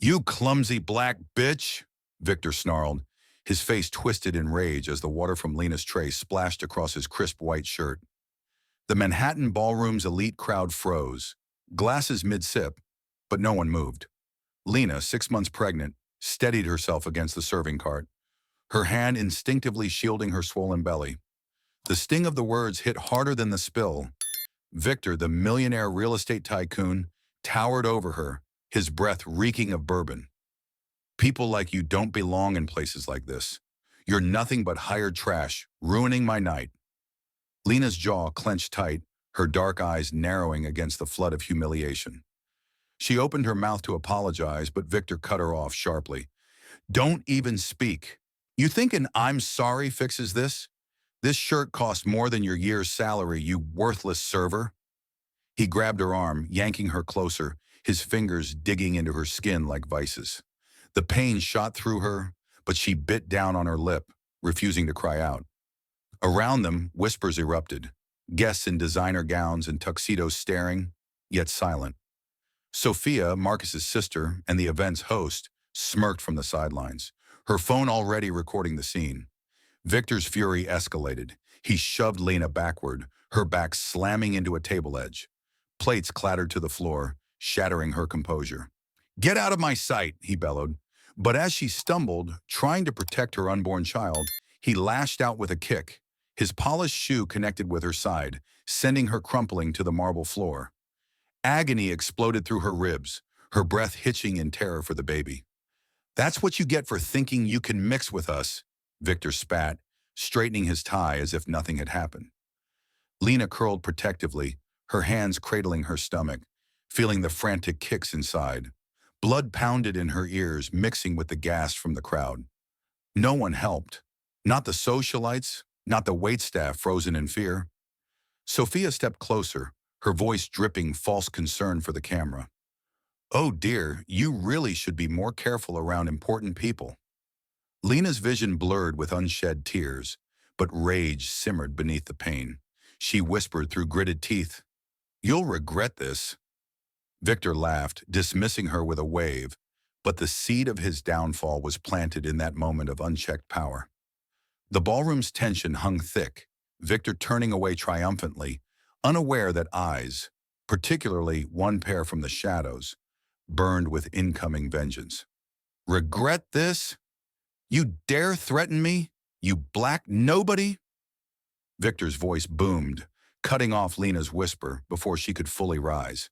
"You clumsy black bitch!" Victor snarled, his face twisted in rage as the water from Lena's tray splashed across his crisp white shirt. The Manhattan ballroom's elite crowd froze, glasses mid-sip, but no one moved. Lena, 6 months pregnant, steadied herself against the serving cart, her hand instinctively shielding her swollen belly. The sting of the words hit harder than the spill. Victor, the millionaire real estate tycoon, towered over her, his breath reeking of bourbon. "People like you don't belong in places like this. You're nothing but hired trash, ruining my night." Lena's jaw clenched tight, her dark eyes narrowing against the flood of humiliation. She opened her mouth to apologize, but Victor cut her off sharply. "Don't even speak. You think an 'I'm sorry' fixes this? This shirt cost more than your year's salary, you worthless server." He grabbed her arm, yanking her closer, his fingers digging into her skin like vices. The pain shot through her, but she bit down on her lip, refusing to cry out. Around them, whispers erupted, guests in designer gowns and tuxedos staring, yet silent. Sophia, Marcus's sister, and the event's host, smirked from the sidelines, her phone already recording the scene. Victor's fury escalated. He shoved Lena backward, her back slamming into a table edge. Plates clattered to the floor, shattering her composure. "Get out of my sight," he bellowed. But as she stumbled, trying to protect her unborn child, he lashed out with a kick. His polished shoe connected with her side, sending her crumpling to the marble floor. Agony exploded through her ribs, her breath hitching in terror for the baby. "That's what you get for thinking you can mix with us," Victor spat, straightening his tie as if nothing had happened. Lena curled protectively, her hands cradling her stomach, feeling the frantic kicks inside. Blood pounded in her ears, mixing with the gasp from the crowd. No one helped. Not the socialites, not the waitstaff frozen in fear. Sophia stepped closer, her voice dripping false concern for the camera. "Oh dear, you really should be more careful around important people." Lena's vision blurred with unshed tears, but rage simmered beneath the pain. She whispered through gritted teeth, "You'll regret this." Victor laughed, dismissing her with a wave, but the seed of his downfall was planted in that moment of unchecked power. The ballroom's tension hung thick, Victor turning away triumphantly, unaware that eyes, particularly one pair from the shadows, burned with incoming vengeance. "Regret this? You dare threaten me? You black nobody?" Victor's voice boomed, cutting off Lena's whisper before she could fully rise.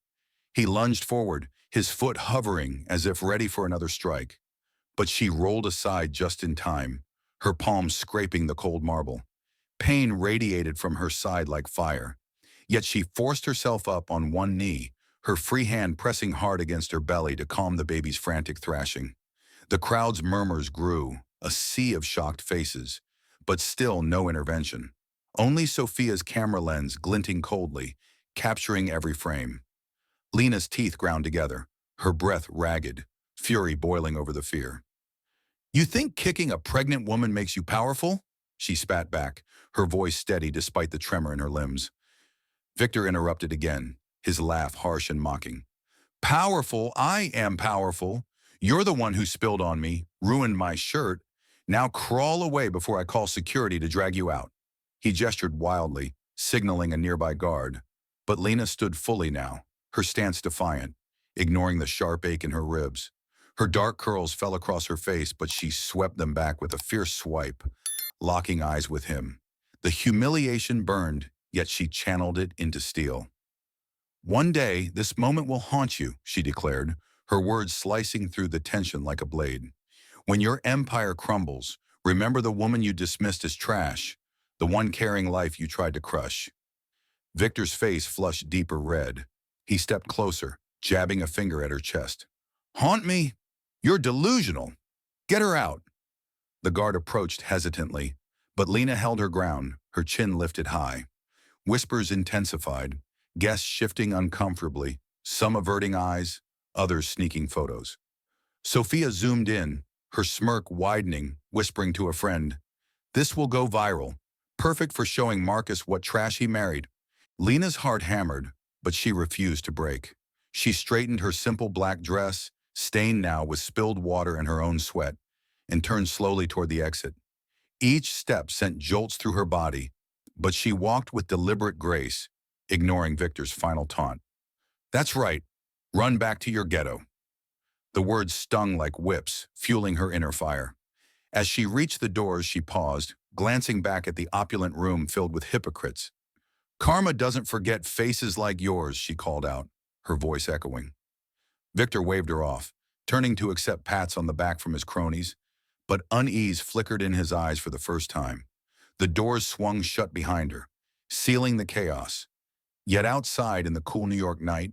He lunged forward, his foot hovering as if ready for another strike. But she rolled aside just in time, her palms scraping the cold marble. Pain radiated from her side like fire. Yet she forced herself up on one knee, her free hand pressing hard against her belly to calm the baby's frantic thrashing. The crowd's murmurs grew, a sea of shocked faces, but still no intervention. Only Sophia's camera lens glinting coldly, capturing every frame. Lena's teeth ground together, her breath ragged, fury boiling over the fear. "You think kicking a pregnant woman makes you powerful?" She spat back, her voice steady despite the tremor in her limbs. Victor interrupted again, his laugh harsh and mocking. "Powerful? I am powerful. You're the one who spilled on me, ruined my shirt. Now crawl away before I call security to drag you out." He gestured wildly, signaling a nearby guard. But Lena stood fully now, her stance defiant, ignoring the sharp ache in her ribs. Her dark curls fell across her face, but she swept them back with a fierce swipe, locking eyes with him. The humiliation burned, yet she channeled it into steel. "One day, this moment will haunt you," she declared, her words slicing through the tension like a blade. "When your empire crumbles, remember the woman you dismissed as trash, the one carrying life you tried to crush." Victor's face flushed deeper red. He stepped closer, jabbing a finger at her chest. "Haunt me? You're delusional. Get her out." The guard approached hesitantly, but Lena held her ground, her chin lifted high. Whispers intensified, guests shifting uncomfortably, some averting eyes, others sneaking photos. Sophia zoomed in, her smirk widening, whispering to a friend, "This will go viral. Perfect for showing Marcus what trash he married." Lena's heart hammered, but she refused to break. She straightened her simple black dress, stained now with spilled water and her own sweat, and turned slowly toward the exit. Each step sent jolts through her body, but she walked with deliberate grace, ignoring Victor's final taunt. That's right. Run back to your ghetto. The words stung like whips, fueling her inner fire. As she reached the doors, she paused, glancing back at the opulent room filled with hypocrites. Karma doesn't forget faces like yours, she called out, her voice echoing. Victor waved her off, turning to accept pats on the back from his cronies, but unease flickered in his eyes for the first time. The doors swung shut behind her, sealing the chaos. Yet outside in the cool New York night,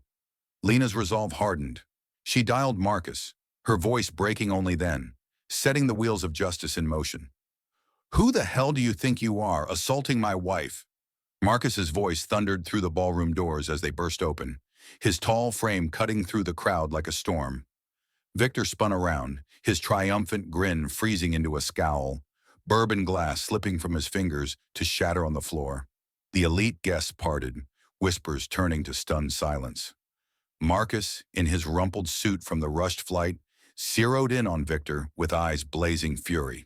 Lena's resolve hardened. She dialed Marcus, her voice breaking only then, setting the wheels of justice in motion. Who the hell do you think you are, assaulting my wife? Marcus's voice thundered through the ballroom doors as they burst open, his tall frame cutting through the crowd like a storm. Victor spun around, his triumphant grin freezing into a scowl, bourbon glass slipping from his fingers to shatter on the floor. The elite guests parted, whispers turning to stunned silence. Marcus, in his rumpled suit from the rushed flight, zeroed in on Victor with eyes blazing fury.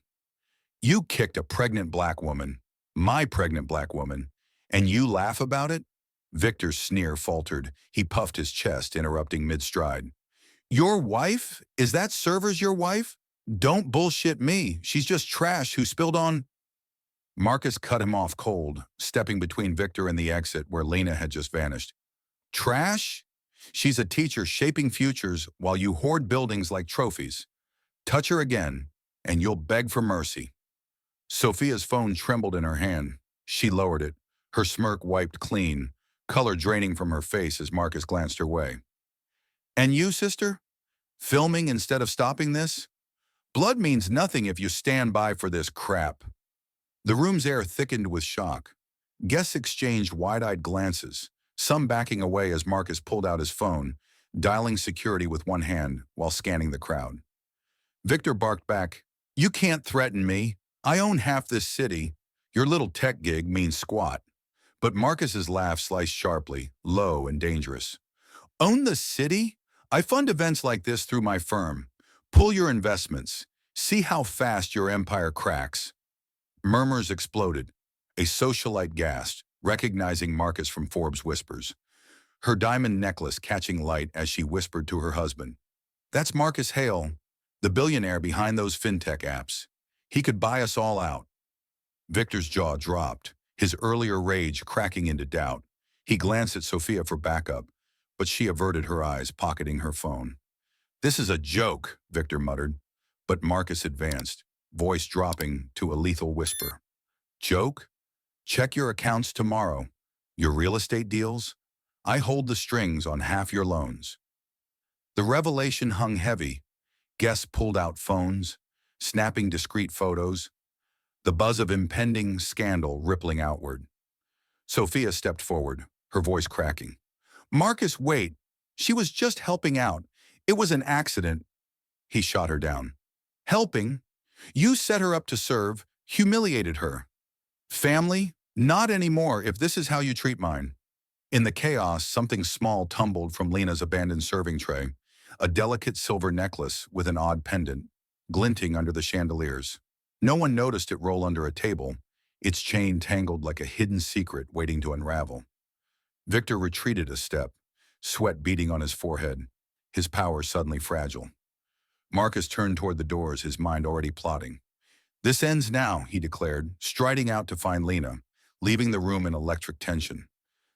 You kicked a pregnant black woman, my pregnant black woman, and you laugh about it? Victor's sneer faltered. He puffed his chest, interrupting mid-stride. Your wife? Is that server's your wife? Don't bullshit me. She's just trash who spilled on... Marcus cut him off cold, stepping between Victor and the exit where Lena had just vanished. Trash? She's a teacher shaping futures while you hoard buildings like trophies. Touch her again, and you'll beg for mercy. Sophia's phone trembled in her hand. She lowered it, her smirk wiped clean, color draining from her face as Marcus glanced her way. And you, sister? Filming instead of stopping this? Blood means nothing if you stand by for this crap. The room's air thickened with shock. Guests exchanged wide-eyed glances, some backing away as Marcus pulled out his phone, dialing security with one hand while scanning the crowd. Victor barked back, You can't threaten me. I own half this city. Your little tech gig means squat. But Marcus's laugh sliced sharply, low and dangerous. Own the city? I fund events like this through my firm. Pull your investments. See how fast your empire cracks. Murmurs exploded. A socialite gasped, recognizing Marcus from Forbes' whispers. Her diamond necklace catching light as she whispered to her husband. That's Marcus Hale, the billionaire behind those fintech apps. He could buy us all out. Victor's jaw dropped, his earlier rage cracking into doubt. He glanced at Sophia for backup, but she averted her eyes, pocketing her phone. This is a joke, Victor muttered, but Marcus advanced, voice dropping to a lethal whisper. Joke? Check your accounts tomorrow. Your real estate deals? I hold the strings on half your loans. The revelation hung heavy. Guests pulled out phones, snapping discreet photos, the buzz of impending scandal rippling outward. Sophia stepped forward, her voice cracking. Marcus, wait. She was just helping out. It was an accident. He shot her down. Helping? You set her up to serve, humiliated her. Family? Not anymore if this is how you treat mine. In the chaos, something small tumbled from Lena's abandoned serving tray, a delicate silver necklace with an odd pendant, glinting under the chandeliers. No one noticed it roll under a table, its chain tangled like a hidden secret waiting to unravel. Victor retreated a step, sweat beading on his forehead, his power suddenly fragile. Marcus turned toward the doors, his mind already plotting. This ends now, he declared, striding out to find Lena, leaving the room in electric tension.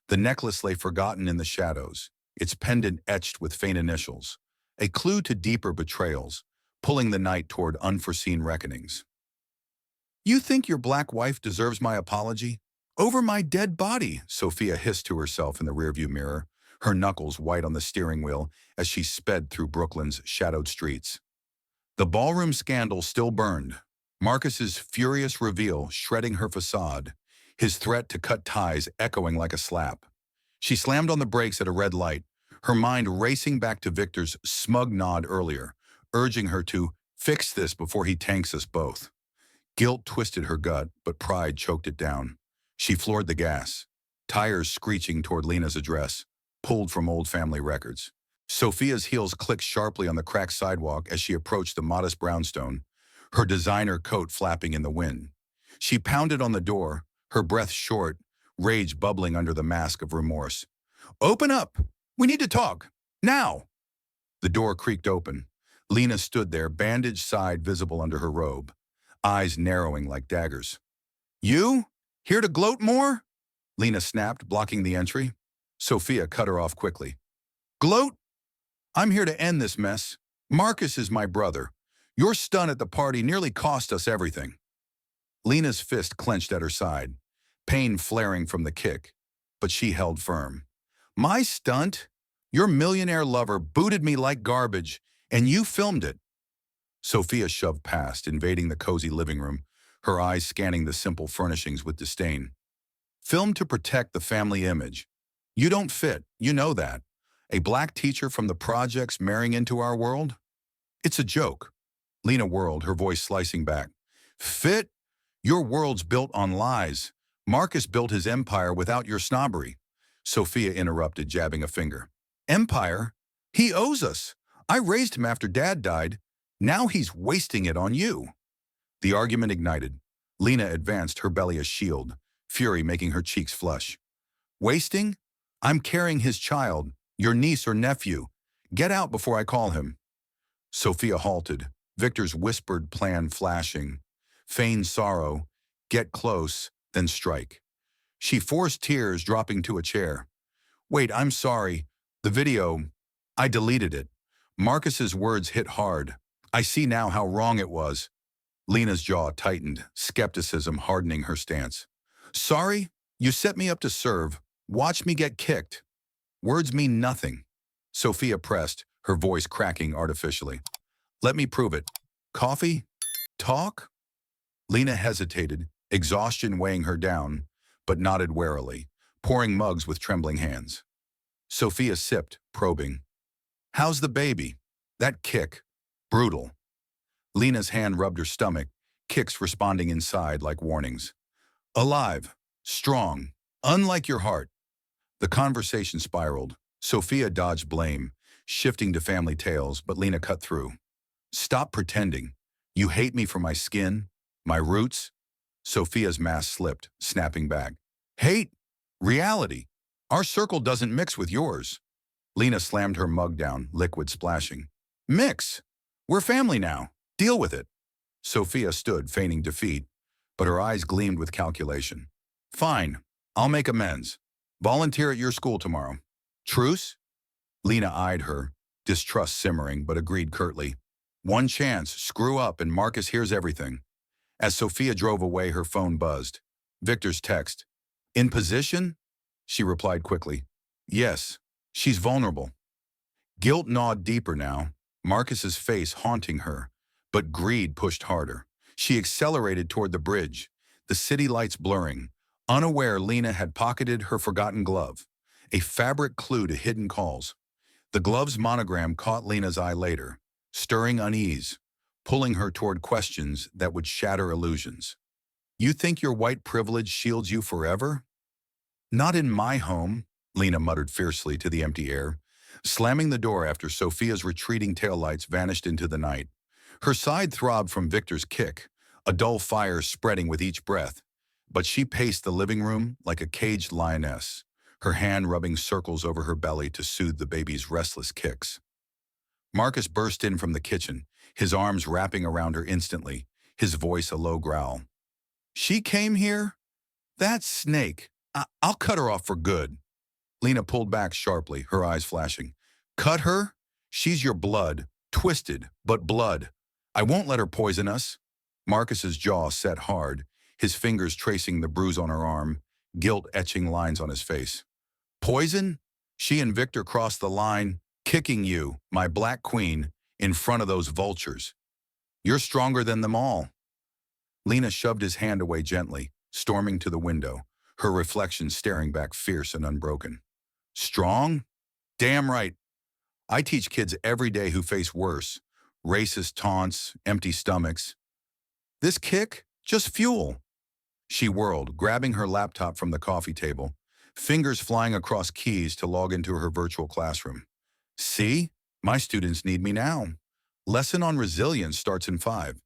The necklace lay forgotten in the shadows, its pendant etched with faint initials, a clue to deeper betrayals, pulling the night toward unforeseen reckonings. You think your black wife deserves my apology? Over my dead body, Sophia hissed to herself in the rearview mirror, her knuckles white on the steering wheel as she sped through Brooklyn's shadowed streets. The ballroom scandal still burned, Marcus's furious reveal shredding her facade, his threat to cut ties echoing like a slap. She slammed on the brakes at a red light, her mind racing back to Victor's smug nod earlier, urging her to fix this before he tanks us both. Guilt twisted her gut, but pride choked it down. She floored the gas, tires screeching toward Lena's address, pulled from old family records. Sophia's heels clicked sharply on the cracked sidewalk as she approached the modest brownstone, her designer coat flapping in the wind. She pounded on the door, her breath short, rage bubbling under the mask of remorse. "Open up! We need to talk! Now!" The door creaked open. Lena stood there, bandaged side visible under her robe, eyes narrowing like daggers. "You? Here to gloat more?" Lena snapped, blocking the entry. Sophia cut her off quickly. "Gloat? I'm here to end this mess. Marcus is my brother. Your stunt at the party nearly cost us everything." Lena's fist clenched at her side, pain flaring from the kick, but she held firm. "My stunt? Your millionaire lover booted me like garbage, and you filmed it." Sophia shoved past, invading the cozy living room, her eyes scanning the simple furnishings with disdain. "Filmed to protect the family image. You don't fit, you know that. A black teacher from the projects marrying into our world? It's a joke." Lena whirled, her voice slicing back. "Fit? Your world's built on lies. Marcus built his empire without your snobbery." Sophia interrupted, jabbing a finger. "Empire? He owes us. I raised him after Dad died. Now he's wasting it on you." The argument ignited. Lena advanced, her belly a shield, fury making her cheeks flush. "Wasting? I'm carrying his child, your niece or nephew. Get out before I call him." Sophia halted, Victor's whispered plan flashing. Feign sorrow, get close, then strike. She forced tears, dropping to a chair. "Wait, I'm sorry. The video, I deleted it." Marcus's words hit hard. "I see now how wrong it was." Lena's jaw tightened, skepticism hardening her stance. "Sorry? You set me up to serve. Watch me get kicked." "Words mean nothing." Sophia pressed, her voice cracking artificially. "Let me prove it. Coffee? Talk?" Lena hesitated, exhaustion weighing her down, but nodded warily, pouring mugs with trembling hands. Sophia sipped, probing. "How's the baby?" "That kick. Brutal." Lena's hand rubbed her stomach, kicks responding inside like warnings. "Alive. Strong. Unlike your heart." The conversation spiraled. Sophia dodged blame, shifting to family tales, but Lena cut through. "Stop pretending. You hate me for my skin, my roots." Sophia's mask slipped, snapping back. "Hate? Reality. Our circle doesn't mix with yours." Lena slammed her mug down, liquid splashing. "Mix. We're family now. Deal with it." Sophia stood, feigning defeat, but her eyes gleamed with calculation. "Fine. I'll make amends. Volunteer at your school tomorrow. Truce?" Lena eyed her, distrust simmering, but agreed curtly. "One chance, screw up, and Marcus hears everything." As Sophia drove away, her phone buzzed. Victor's text. "In position?" She replied quickly. "Yes. She's vulnerable." Guilt gnawed deeper now, Marcus's face haunting her, but greed pushed harder. She accelerated toward the bridge, the city lights blurring. Unaware, Lena had pocketed her forgotten glove, a fabric clue to hidden calls. The glove's monogram caught Lena's eye later, stirring unease, pulling her toward questions that would shatter illusions. "You think your white privilege shields you forever?" "Not in my home," Lena muttered fiercely to the empty air, slamming the door after Sophia's retreating taillights vanished into the night. Her side throbbed from Victor's kick, a dull fire spreading with each breath, but she paced the living room like a caged lioness, her hand rubbing circles over her belly to soothe the baby's restless kicks. Marcus burst in from the kitchen, his arms wrapping around her instantly, his voice a low growl. "She came here? That snake. I'll cut her off for good." Lena pulled back sharply, her eyes flashing. "Cut her? She's your blood. Twisted, but blood. I won't let her poison us." Marcus's jaw set hard, his fingers tracing the bruise on her arm, guilt etching lines on his face. "Poison? She and Victor crossed the line, kicking you, my black queen, in front of those vultures. You're stronger than them all." Lena shoved his hand away gently, storming to the window, her reflection staring back fierce and unbroken. "Strong? Damn right. I teach kids every day who face worse. Racist taunts, empty stomachs. This kick? Just fuel." She whirled, grabbing her laptop from the coffee table, fingers flying across keys to log into her virtual classroom. See? My students need me now. Lesson on resilience starts in 5.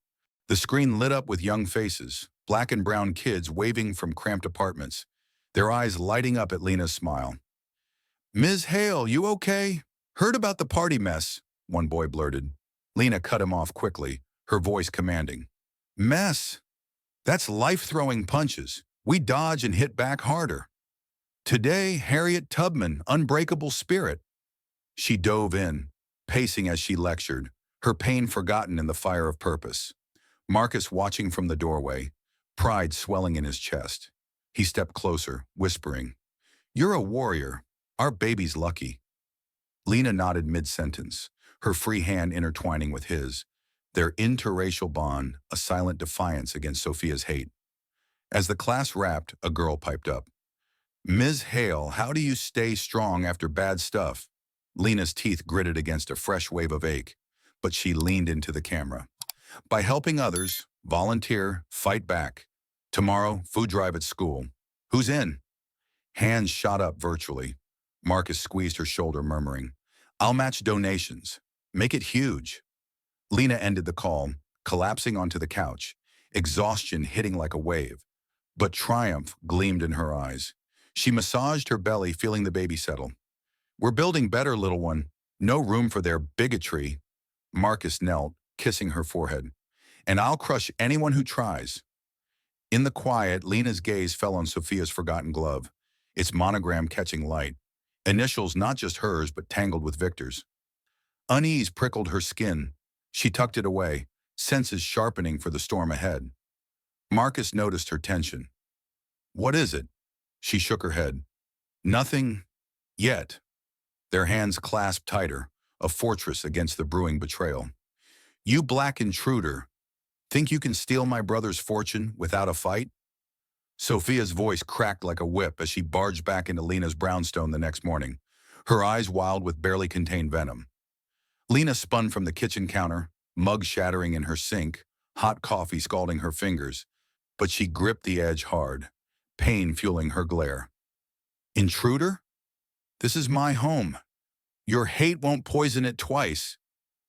The screen lit up with young faces, black and brown kids waving from cramped apartments, their eyes lighting up at Lena's smile. Ms. Hale, you okay? Heard about the party mess, one boy blurted. Lena cut him off quickly, her voice commanding. Mess? That's life-throwing punches. We dodge and hit back harder. Today, Harriet Tubman, unbreakable spirit. She dove in, pacing as she lectured, her pain forgotten in the fire of purpose. Marcus watching from the doorway, pride swelling in his chest. He stepped closer, whispering, You're a warrior. Our baby's lucky. Lena nodded mid-sentence, her free hand intertwining with his, their interracial bond a silent defiance against Sophia's hate. As the class wrapped, a girl piped up. Ms. Hale, how do you stay strong after bad stuff? Lena's teeth gritted against a fresh wave of ache, but she leaned into the camera. By helping others, volunteer, fight back. Tomorrow, food drive at school. Who's in? Hands shot up virtually. Marcus squeezed her shoulder, murmuring, I'll match donations. Make it huge. Lena ended the call, collapsing onto the couch, exhaustion hitting like a wave. But triumph gleamed in her eyes. She massaged her belly, feeling the baby settle. We're building better, little one. No room for their bigotry. Marcus knelt, kissing her forehead. And I'll crush anyone who tries. In the quiet, Lena's gaze fell on Sophia's forgotten glove, its monogram catching light. Initials not just hers, but tangled with Victor's. Unease prickled her skin. She tucked it away, senses sharpening for the storm ahead. Marcus noticed her tension. What is it? She shook her head. Nothing yet. Their hands clasped tighter, a fortress against the brewing betrayal. You black intruder, think you can steal my brother's fortune without a fight? Sophia's voice cracked like a whip as she barged back into Lena's brownstone the next morning, her eyes wild with barely contained venom. Lena spun from the kitchen counter, mug shattering in her sink, hot coffee scalding her fingers, but she gripped the edge hard, pain fueling her glare. Intruder? This is my home. Your hate won't poison it twice.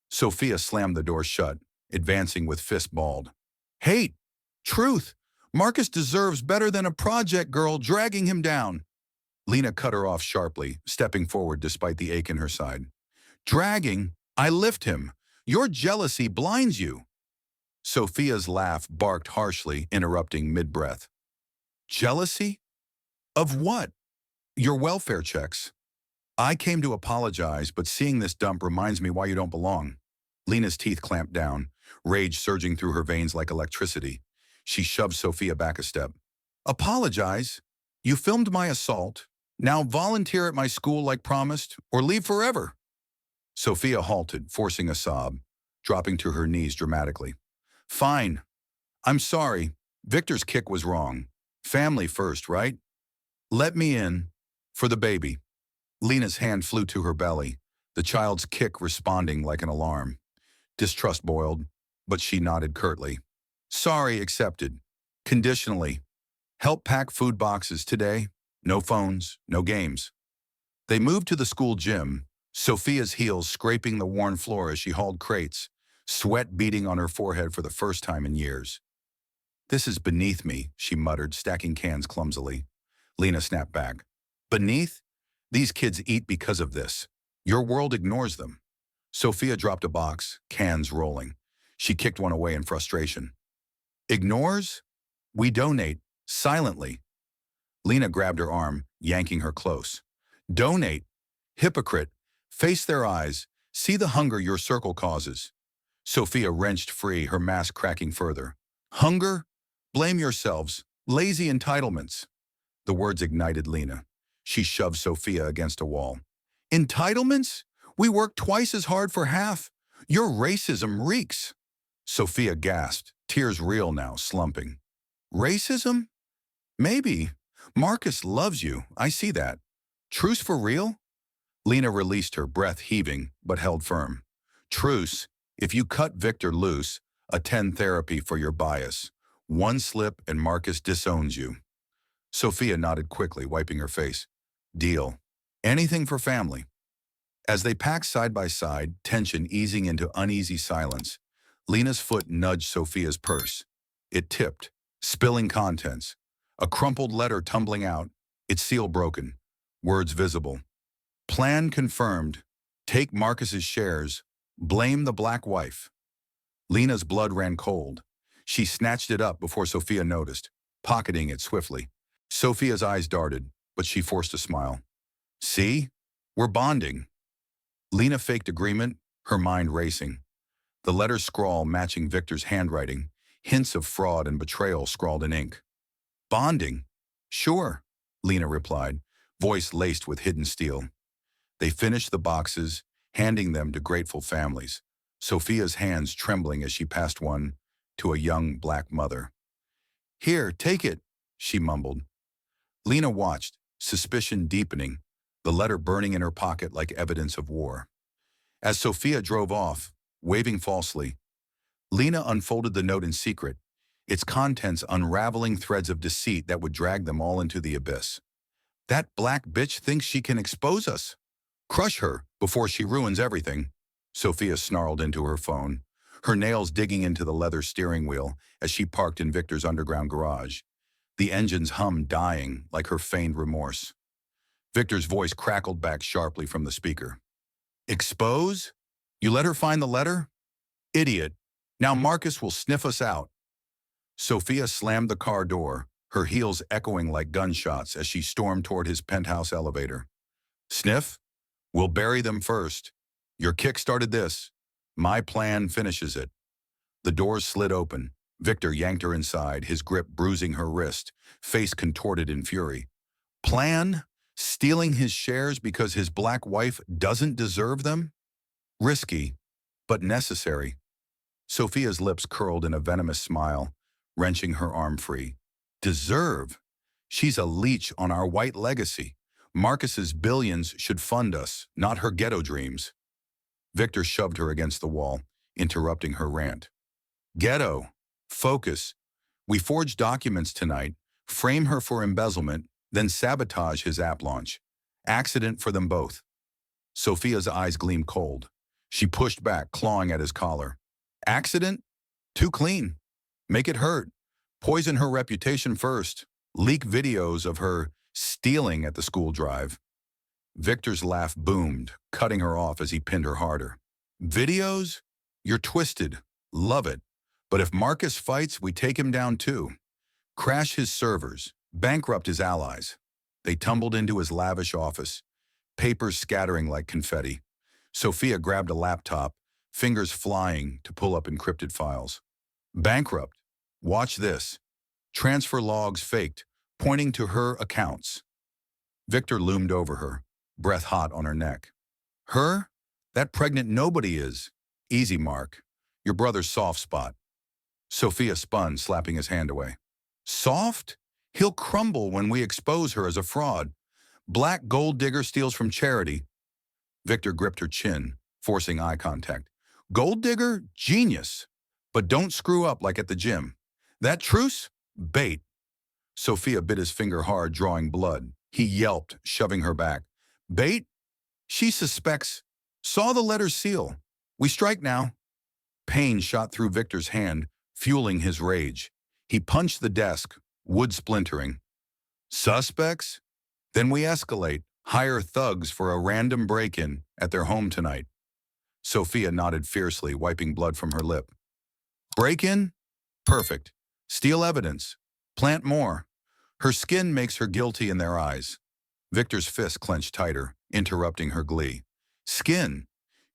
Sophia slammed the door shut, advancing with fist balled. Hate! Truth! Marcus deserves better than a project girl dragging him down. Lena cut her off sharply, stepping forward despite the ache in her side. Dragging? I lift him. Your jealousy blinds you. Sophia's laugh barked harshly, interrupting mid-breath. Jealousy? Of what? Your welfare checks. I came to apologize, but seeing this dump reminds me why you don't belong. Lena's teeth clamped down, rage surging through her veins like electricity. She shoved Sophia back a step. Apologize? You filmed my assault. Now volunteer at my school like promised, or leave forever. Sophia halted, forcing a sob, dropping to her knees dramatically. Fine. I'm sorry. Victor's kick was wrong. Family first, right? Let me in. For the baby. Lena's hand flew to her belly, the child's kick responding like an alarm. Distrust boiled, but she nodded curtly. Sorry, accepted. Conditionally. Help pack food boxes today. No phones, no games. They moved to the school gym, Sophia's heels scraping the worn floor as she hauled crates, sweat beading on her forehead for the first time in years. This is beneath me, she muttered, stacking cans clumsily. Lena snapped back. Beneath? These kids eat because of this. Your world ignores them. Sophia dropped a box, cans rolling. She kicked one away in frustration. Ignores? We donate, silently. Lena grabbed her arm, yanking her close. Donate. Hypocrite. Face their eyes. See the hunger your circle causes. Sophia wrenched free, her mask cracking further. Hunger? Blame yourselves. Lazy entitlements. The words ignited Lena. She shoved Sophia against a wall. Entitlements? We work twice as hard for half. Your racism reeks. Sophia gasped, tears real now, slumping. Racism? Maybe. Marcus loves you, I see that. Truce for real? Lena released her, breath heaving, but held firm. Truce, if you cut Victor loose, attend therapy for your bias. One slip and Marcus disowns you. Sophia nodded quickly, wiping her face. Deal. Anything for family. As they packed side by side, tension easing into uneasy silence, Lena's foot nudged Sophia's purse. It tipped, spilling contents. A crumpled letter tumbling out, its seal broken, words visible. Plan confirmed. Take Marcus's shares. Blame the black wife. Lena's blood ran cold. She snatched it up before Sophia noticed, pocketing it swiftly. Sophia's eyes darted, but she forced a smile. See? We're bonding. Lena faked agreement, her mind racing. The letter's scrawl matching Victor's handwriting, hints of fraud and betrayal scrawled in ink. Bonding? Sure, Lena replied, voice laced with hidden steel. They finished the boxes, handing them to grateful families, Sophia's hands trembling as she passed one to a young black mother. Here, take it, she mumbled. Lena watched, suspicion deepening, the letter burning in her pocket like evidence of war. As Sophia drove off, waving falsely, Lena unfolded the note in secret, its contents unraveling threads of deceit that would drag them all into the abyss. That black bitch thinks she can expose us. Crush her before she ruins everything, Sophia snarled into her phone, her nails digging into the leather steering wheel as she parked in Victor's underground garage, the engine's hum dying like her feigned remorse. Victor's voice crackled back sharply from the speaker. Expose? You let her find the letter? Idiot. Now Marcus will sniff us out. Sophia slammed the car door, her heels echoing like gunshots as she stormed toward his penthouse elevator. Sniff? We'll bury them first. Your kick started this. My plan finishes it. The doors slid open. Victor yanked her inside, his grip bruising her wrist, face contorted in fury. Plan? Stealing his shares because his black wife doesn't deserve them? Risky, but necessary. Sophia's lips curled in a venomous smile, wrenching her arm free. Deserve? She's a leech on our white legacy. Marcus's billions should fund us, not her ghetto dreams. Victor shoved her against the wall, interrupting her rant. Ghetto. Focus. We forged documents tonight, frame her for embezzlement, then sabotage his app launch. Accident for them both. Sophia's eyes gleamed cold. She pushed back, clawing at his collar. Accident? Too clean. Make it hurt. Poison her reputation first. Leak videos of her stealing at the school drive. Victor's laugh boomed, cutting her off as he pinned her harder. Videos? You're twisted. Love it. But if Marcus fights, we take him down too. Crash his servers. Bankrupt his allies. They tumbled into his lavish office, papers scattering like confetti. Sophia grabbed a laptop, fingers flying to pull up encrypted files. Bankrupt. Watch this. Transfer logs faked, pointing to her accounts. Victor loomed over her, breath hot on her neck. Her? That pregnant nobody is. Easy, Mark. Your brother's soft spot. Sophia spun, slapping his hand away. Soft? He'll crumble when we expose her as a fraud. Black gold digger steals from charity. Victor gripped her chin, forcing eye contact. Gold digger? Genius. But don't screw up like at the gym. That truce? Bait. Sophia bit his finger hard, drawing blood. He yelped, shoving her back. Bait? She suspects. Saw the letter seal. We strike now. Pain shot through Victor's hand, fueling his rage. He punched the desk, wood splintering. Suspects? Then we escalate, hire thugs for a random break-in at their home tonight. Sophia nodded fiercely, wiping blood from her lip. Break-in? Perfect. Steal evidence. Plant more. Her skin makes her guilty in their eyes. Victor's fist clenched tighter, interrupting her glee. Skin.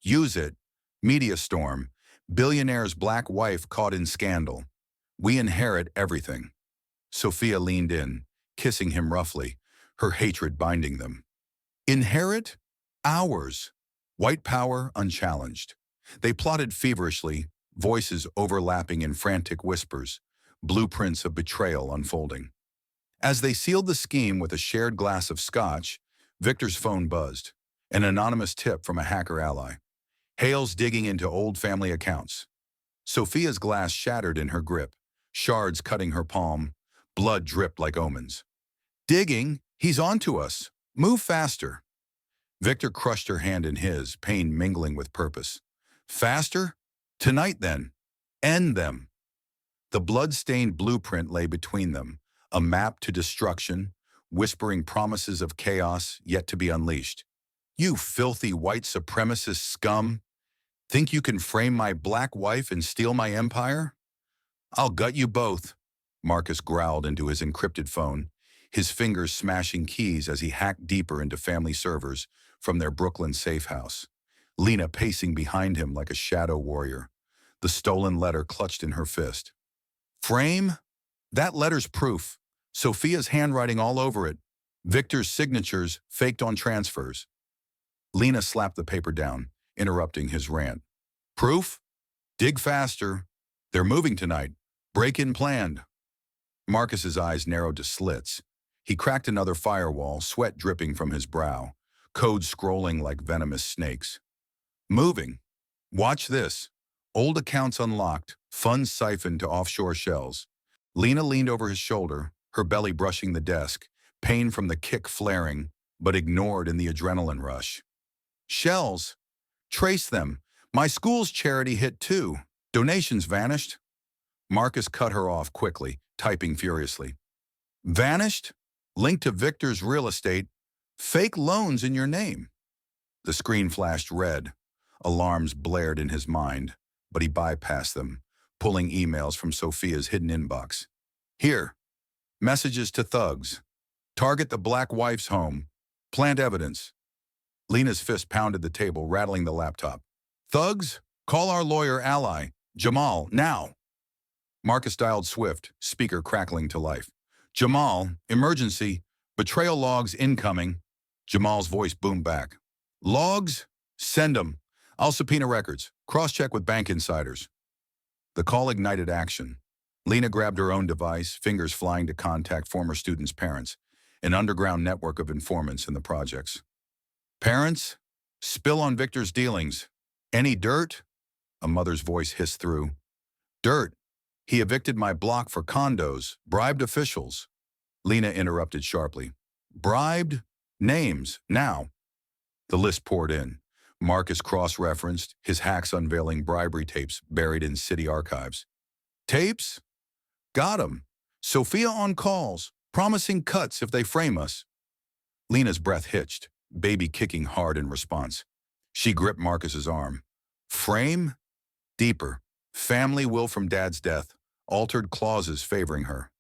Use it. Media storm. Billionaire's black wife caught in scandal. We inherit everything. Sophia leaned in, kissing him roughly, her hatred binding them. Inherit? Ours. White power unchallenged. They plotted feverishly, voices overlapping in frantic whispers, blueprints of betrayal unfolding. As they sealed the scheme with a shared glass of scotch, Victor's phone buzzed, an anonymous tip from a hacker ally. Hale's digging into old family accounts. Sophia's glass shattered in her grip, shards cutting her palm, blood dripped like omens. Digging? He's onto us. Move faster. Victor crushed her hand in his, pain mingling with purpose. Faster? Tonight, then. End them. The blood-stained blueprint lay between them, a map to destruction, whispering promises of chaos yet to be unleashed. You filthy white supremacist scum! Think you can frame my black wife and steal my empire? I'll gut you both, Marcus growled into his encrypted phone, his fingers smashing keys as he hacked deeper into family servers from their Brooklyn safe house. Lena pacing behind him like a shadow warrior, the stolen letter clutched in her fist. Frame? That letter's proof. Sophia's handwriting all over it. Victor's signatures faked on transfers. Lena slapped the paper down, interrupting his rant. Proof? Dig faster. They're moving tonight. Break-in planned. Marcus's eyes narrowed to slits. He cracked another firewall, sweat dripping from his brow, code scrolling like venomous snakes. Moving. Watch this. Old accounts unlocked, funds siphoned to offshore shells. Lena leaned over his shoulder, her belly brushing the desk, pain from the kick flaring, but ignored in the adrenaline rush. Shells. Trace them. My school's charity hit too. Donations vanished. Marcus cut her off quickly, typing furiously. Vanished? Linked to Victor's real estate. Fake loans in your name. The screen flashed red. Alarms blared in his mind, but he bypassed them, pulling emails from Sophia's hidden inbox. Here. Messages to thugs. Target the black wife's home. Plant evidence. Lena's fist pounded the table, rattling the laptop. Thugs? Call our lawyer ally, Jamal, now. Marcus dialed Swift, speaker crackling to life. Jamal, emergency, betrayal logs incoming. Jamal's voice boomed back. Logs? Send them. I'll subpoena records. Cross-check with bank insiders. The call ignited action. Lena grabbed her own device, fingers flying to contact former students' parents, an underground network of informants in the projects. Parents? Spill on Victor's dealings. Any dirt? A mother's voice hissed through. Dirt. He evicted my block for condos, bribed officials. Lena interrupted sharply. Bribed? Names, now. The list poured in. Marcus cross-referenced, his hacks unveiling bribery tapes buried in city archives. Tapes? Got 'em. Sophia on calls, promising cuts if they frame us. Lena's breath hitched, baby kicking hard in response. She gripped Marcus's arm. Frame? Deeper. Family will from Dad's death. Altered clauses favoring her.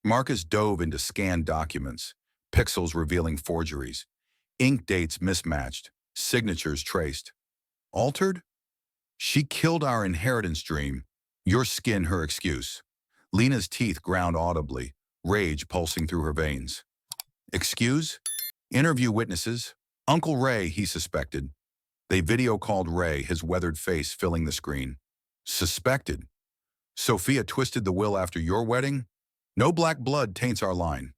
Marcus dove into scanned documents, pixels revealing forgeries, ink dates mismatched, signatures traced. Altered? She killed our inheritance dream. Your skin her excuse. Lena's teeth ground audibly, rage pulsing through her veins. Excuse? Interview witnesses. Uncle Ray, he suspected. They video-called Ray, his weathered face filling the screen. Suspected. Sophia twisted the will after your wedding? No black blood taints our line.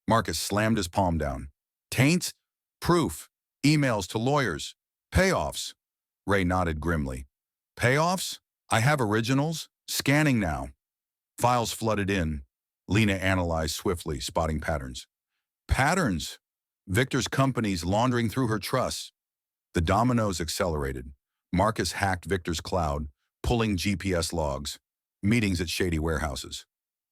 Marcus slammed his palm down. Taints? Proof. Emails to lawyers. Payoffs. Ray nodded grimly. Payoffs? I have originals. Scanning now. Files flooded in. Lena analyzed swiftly, spotting patterns. Patterns? Victor's companies laundering through her trusts. The dominoes accelerated. Marcus hacked Victor's cloud, pulling GPS logs. Meetings at shady warehouses.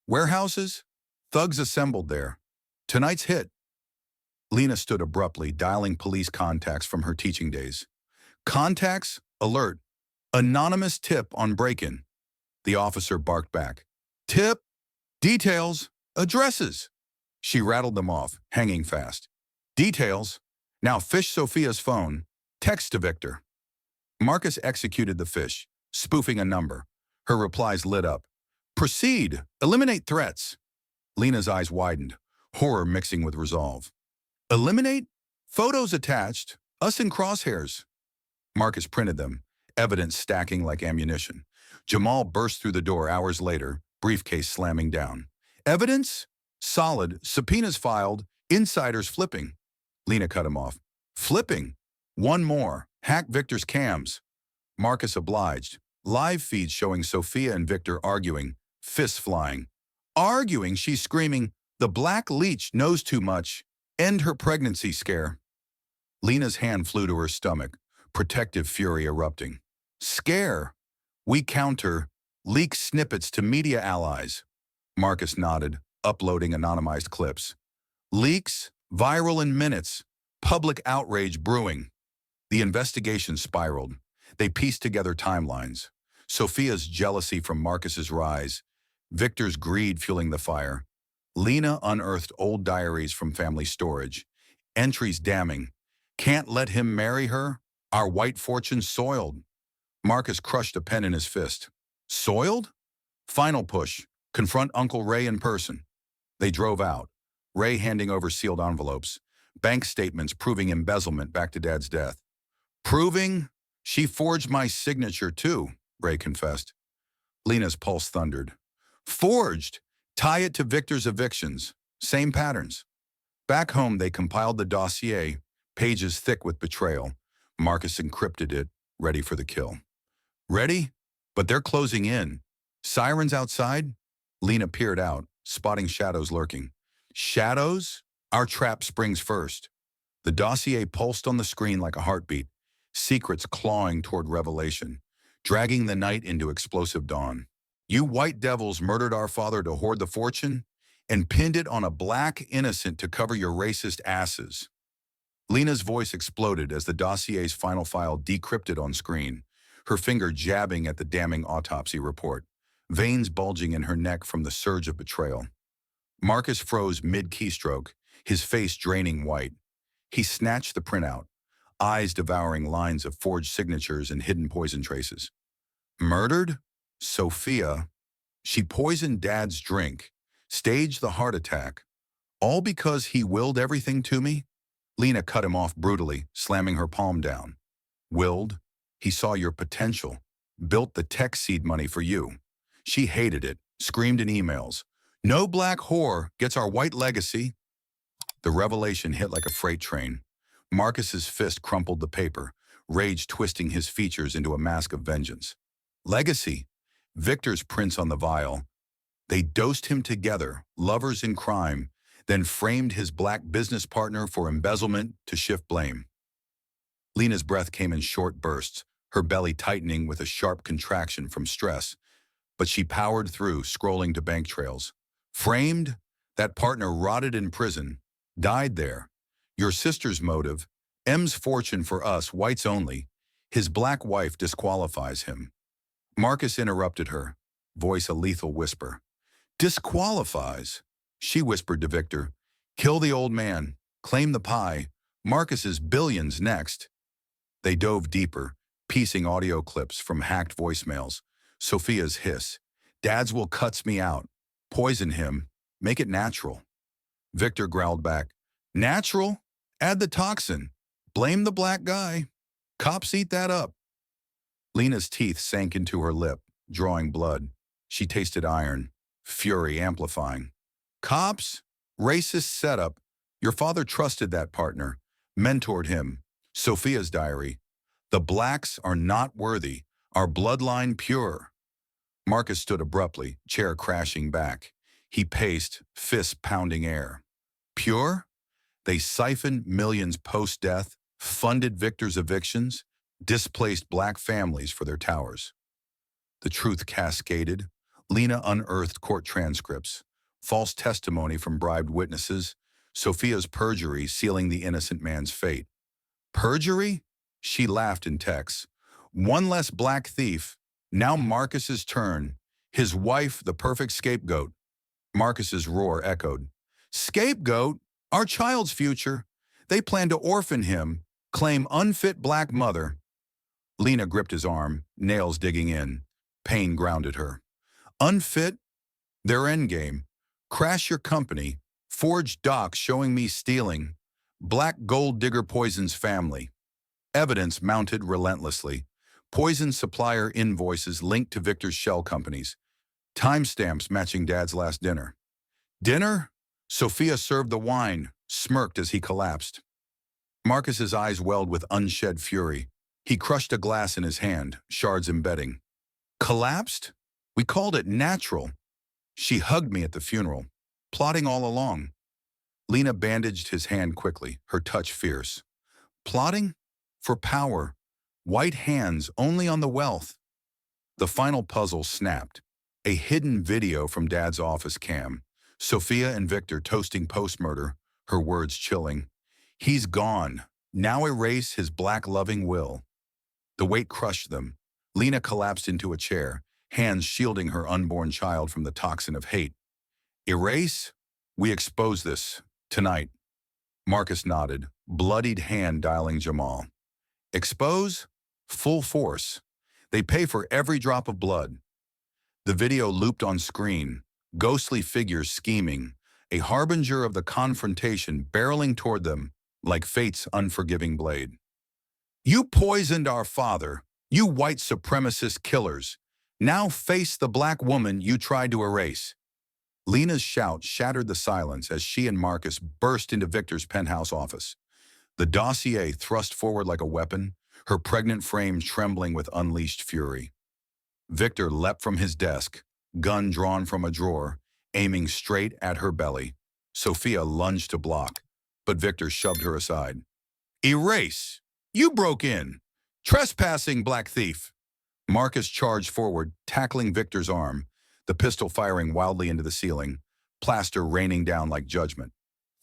Warehouses? Thugs assembled there. Tonight's hit. Lena stood abruptly, dialing police contacts from her teaching days. Contacts? Alert. Anonymous tip on break-in. The officer barked back. Tip? Details? Addresses? She rattled them off, hanging fast. Details? Now fish Sophia's phone. Text to Victor. Marcus executed the fish, spoofing a number. Her replies lit up. Proceed. Eliminate threats. Lena's eyes widened, horror mixing with resolve. Eliminate? Photos attached. Us in crosshairs. Marcus printed them, evidence stacking like ammunition. Jamal burst through the door hours later, briefcase slamming down. Evidence? Solid. Subpoenas filed. Insiders flipping. Lena cut him off. Flipping? One more. Hack Victor's cams. Marcus obliged. Live feeds showing Sophia and Victor arguing, fists flying. Arguing, she's screaming, the black leech knows too much. End her pregnancy scare. Lena's hand flew to her stomach, protective fury erupting. Scare! We counter, leak snippets to media allies. Marcus nodded, uploading anonymized clips. Leaks, viral in minutes, public outrage brewing. The investigation spiraled. They pieced together timelines. Sophia's jealousy from Marcus's rise, Victor's greed fueling the fire. Lena unearthed old diaries from family storage. Entries damning. Can't let him marry her? Our white fortune soiled. Marcus crushed a pen in his fist. Soiled? Final push. Confront Uncle Ray in person. They drove out, Ray handing over sealed envelopes, bank statements proving embezzlement back to Dad's death. Proving? She forged my signature too, Ray confessed. Lena's pulse thundered. Forged? Tie it to Victor's evictions. Same patterns. Back home, they compiled the dossier, pages thick with betrayal. Marcus encrypted it, ready for the kill. Ready? But they're closing in. Sirens outside? Lena peered out, spotting shadows lurking. Shadows? Our trap springs first. The dossier pulsed on the screen like a heartbeat, secrets clawing toward revelation, dragging the night into explosive dawn. You white devils murdered our father to hoard the fortune and pinned it on a black innocent to cover your racist asses. Lena's voice exploded as the dossier's final file decrypted on screen, her finger jabbing at the damning autopsy report, veins bulging in her neck from the surge of betrayal. Marcus froze mid-keystroke, his face draining white. He snatched the printout, eyes devouring lines of forged signatures and hidden poison traces. Murdered? Sophia. She poisoned Dad's drink, staged the heart attack, all because he willed everything to me? Lena cut him off brutally, slamming her palm down. Willed? He saw your potential, built the tech seed money for you. She hated it, screamed in emails. No black whore gets our white legacy. The revelation hit like a freight train. Marcus's fist crumpled the paper, rage twisting his features into a mask of vengeance. Legacy. Victor's prints on the vial. They dosed him together, lovers in crime, then framed his black business partner for embezzlement to shift blame. Lena's breath came in short bursts, her belly tightening with a sharp contraction from stress. But she powered through, scrolling to bank trails. Framed? That partner rotted in prison, died there. Your sister's motive, M's fortune for us, whites only. His black wife disqualifies him. Marcus interrupted her, voice a lethal whisper. Disqualifies? She whispered to Victor. Kill the old man, claim the pie. Marcus's billions next. They dove deeper, piecing audio clips from hacked voicemails. Sophia's hiss. Dad's will cuts me out. Poison him. Make it natural. Victor growled back. Natural? Add the toxin. Blame the black guy. Cops eat that up. Lena's teeth sank into her lip, drawing blood. She tasted iron, fury amplifying. Cops? Racist setup. Your father trusted that partner, mentored him. Sophia's diary. The blacks are not worthy. Our bloodline pure. Marcus stood abruptly, chair crashing back. He paced, fists pounding air. Pure? They siphoned millions post-death, funded Victor's evictions, displaced black families for their towers. The truth cascaded. Lena unearthed court transcripts, false testimony from bribed witnesses, Sophia's perjury sealing the innocent man's fate. Perjury? She laughed in text. One less black thief. Now Marcus's turn. His wife, the perfect scapegoat. Marcus's roar echoed. Scapegoat? Our child's future. They plan to orphan him, claim unfit black mother. Lena gripped his arm, nails digging in. Pain grounded her. Unfit? Their endgame. Crash your company. Forged docs showing me stealing. Black gold digger poisons family. Evidence mounted relentlessly. Poison supplier invoices linked to Victor's shell companies. Timestamps matching Dad's last dinner. Dinner? Sophia served the wine, smirked as he collapsed. Marcus's eyes welled with unshed fury. He crushed a glass in his hand, shards embedding. Collapsed? We called it natural. She hugged me at the funeral, plotting all along. Lena bandaged his hand quickly, her touch fierce. Plotting? For power. White hands only on the wealth. The final puzzle snapped. A hidden video from Dad's office cam. Sophia and Victor toasting post-murder, her words chilling. He's gone. Now erase his black-loving will. The weight crushed them. Lena collapsed into a chair, hands shielding her unborn child from the toxin of hate. Erase? We expose this. Tonight. Marcus nodded, bloodied hand dialing Jamal. Expose? Full force. They pay for every drop of blood. The video looped on screen, ghostly figures scheming, a harbinger of the confrontation barreling toward them like fate's unforgiving blade. You poisoned our father, you white supremacist killers. Now face the black woman you tried to erase. Lena's shout shattered the silence as she and Marcus burst into Victor's penthouse office. The dossier thrust forward like a weapon, her pregnant frame trembling with unleashed fury. Victor leapt from his desk, gun drawn from a drawer, aiming straight at her belly. Sophia lunged to block, but Victor shoved her aside. Erase! You broke in! Trespassing, black thief! Marcus charged forward, tackling Victor's arm, the pistol firing wildly into the ceiling, plaster raining down like judgment.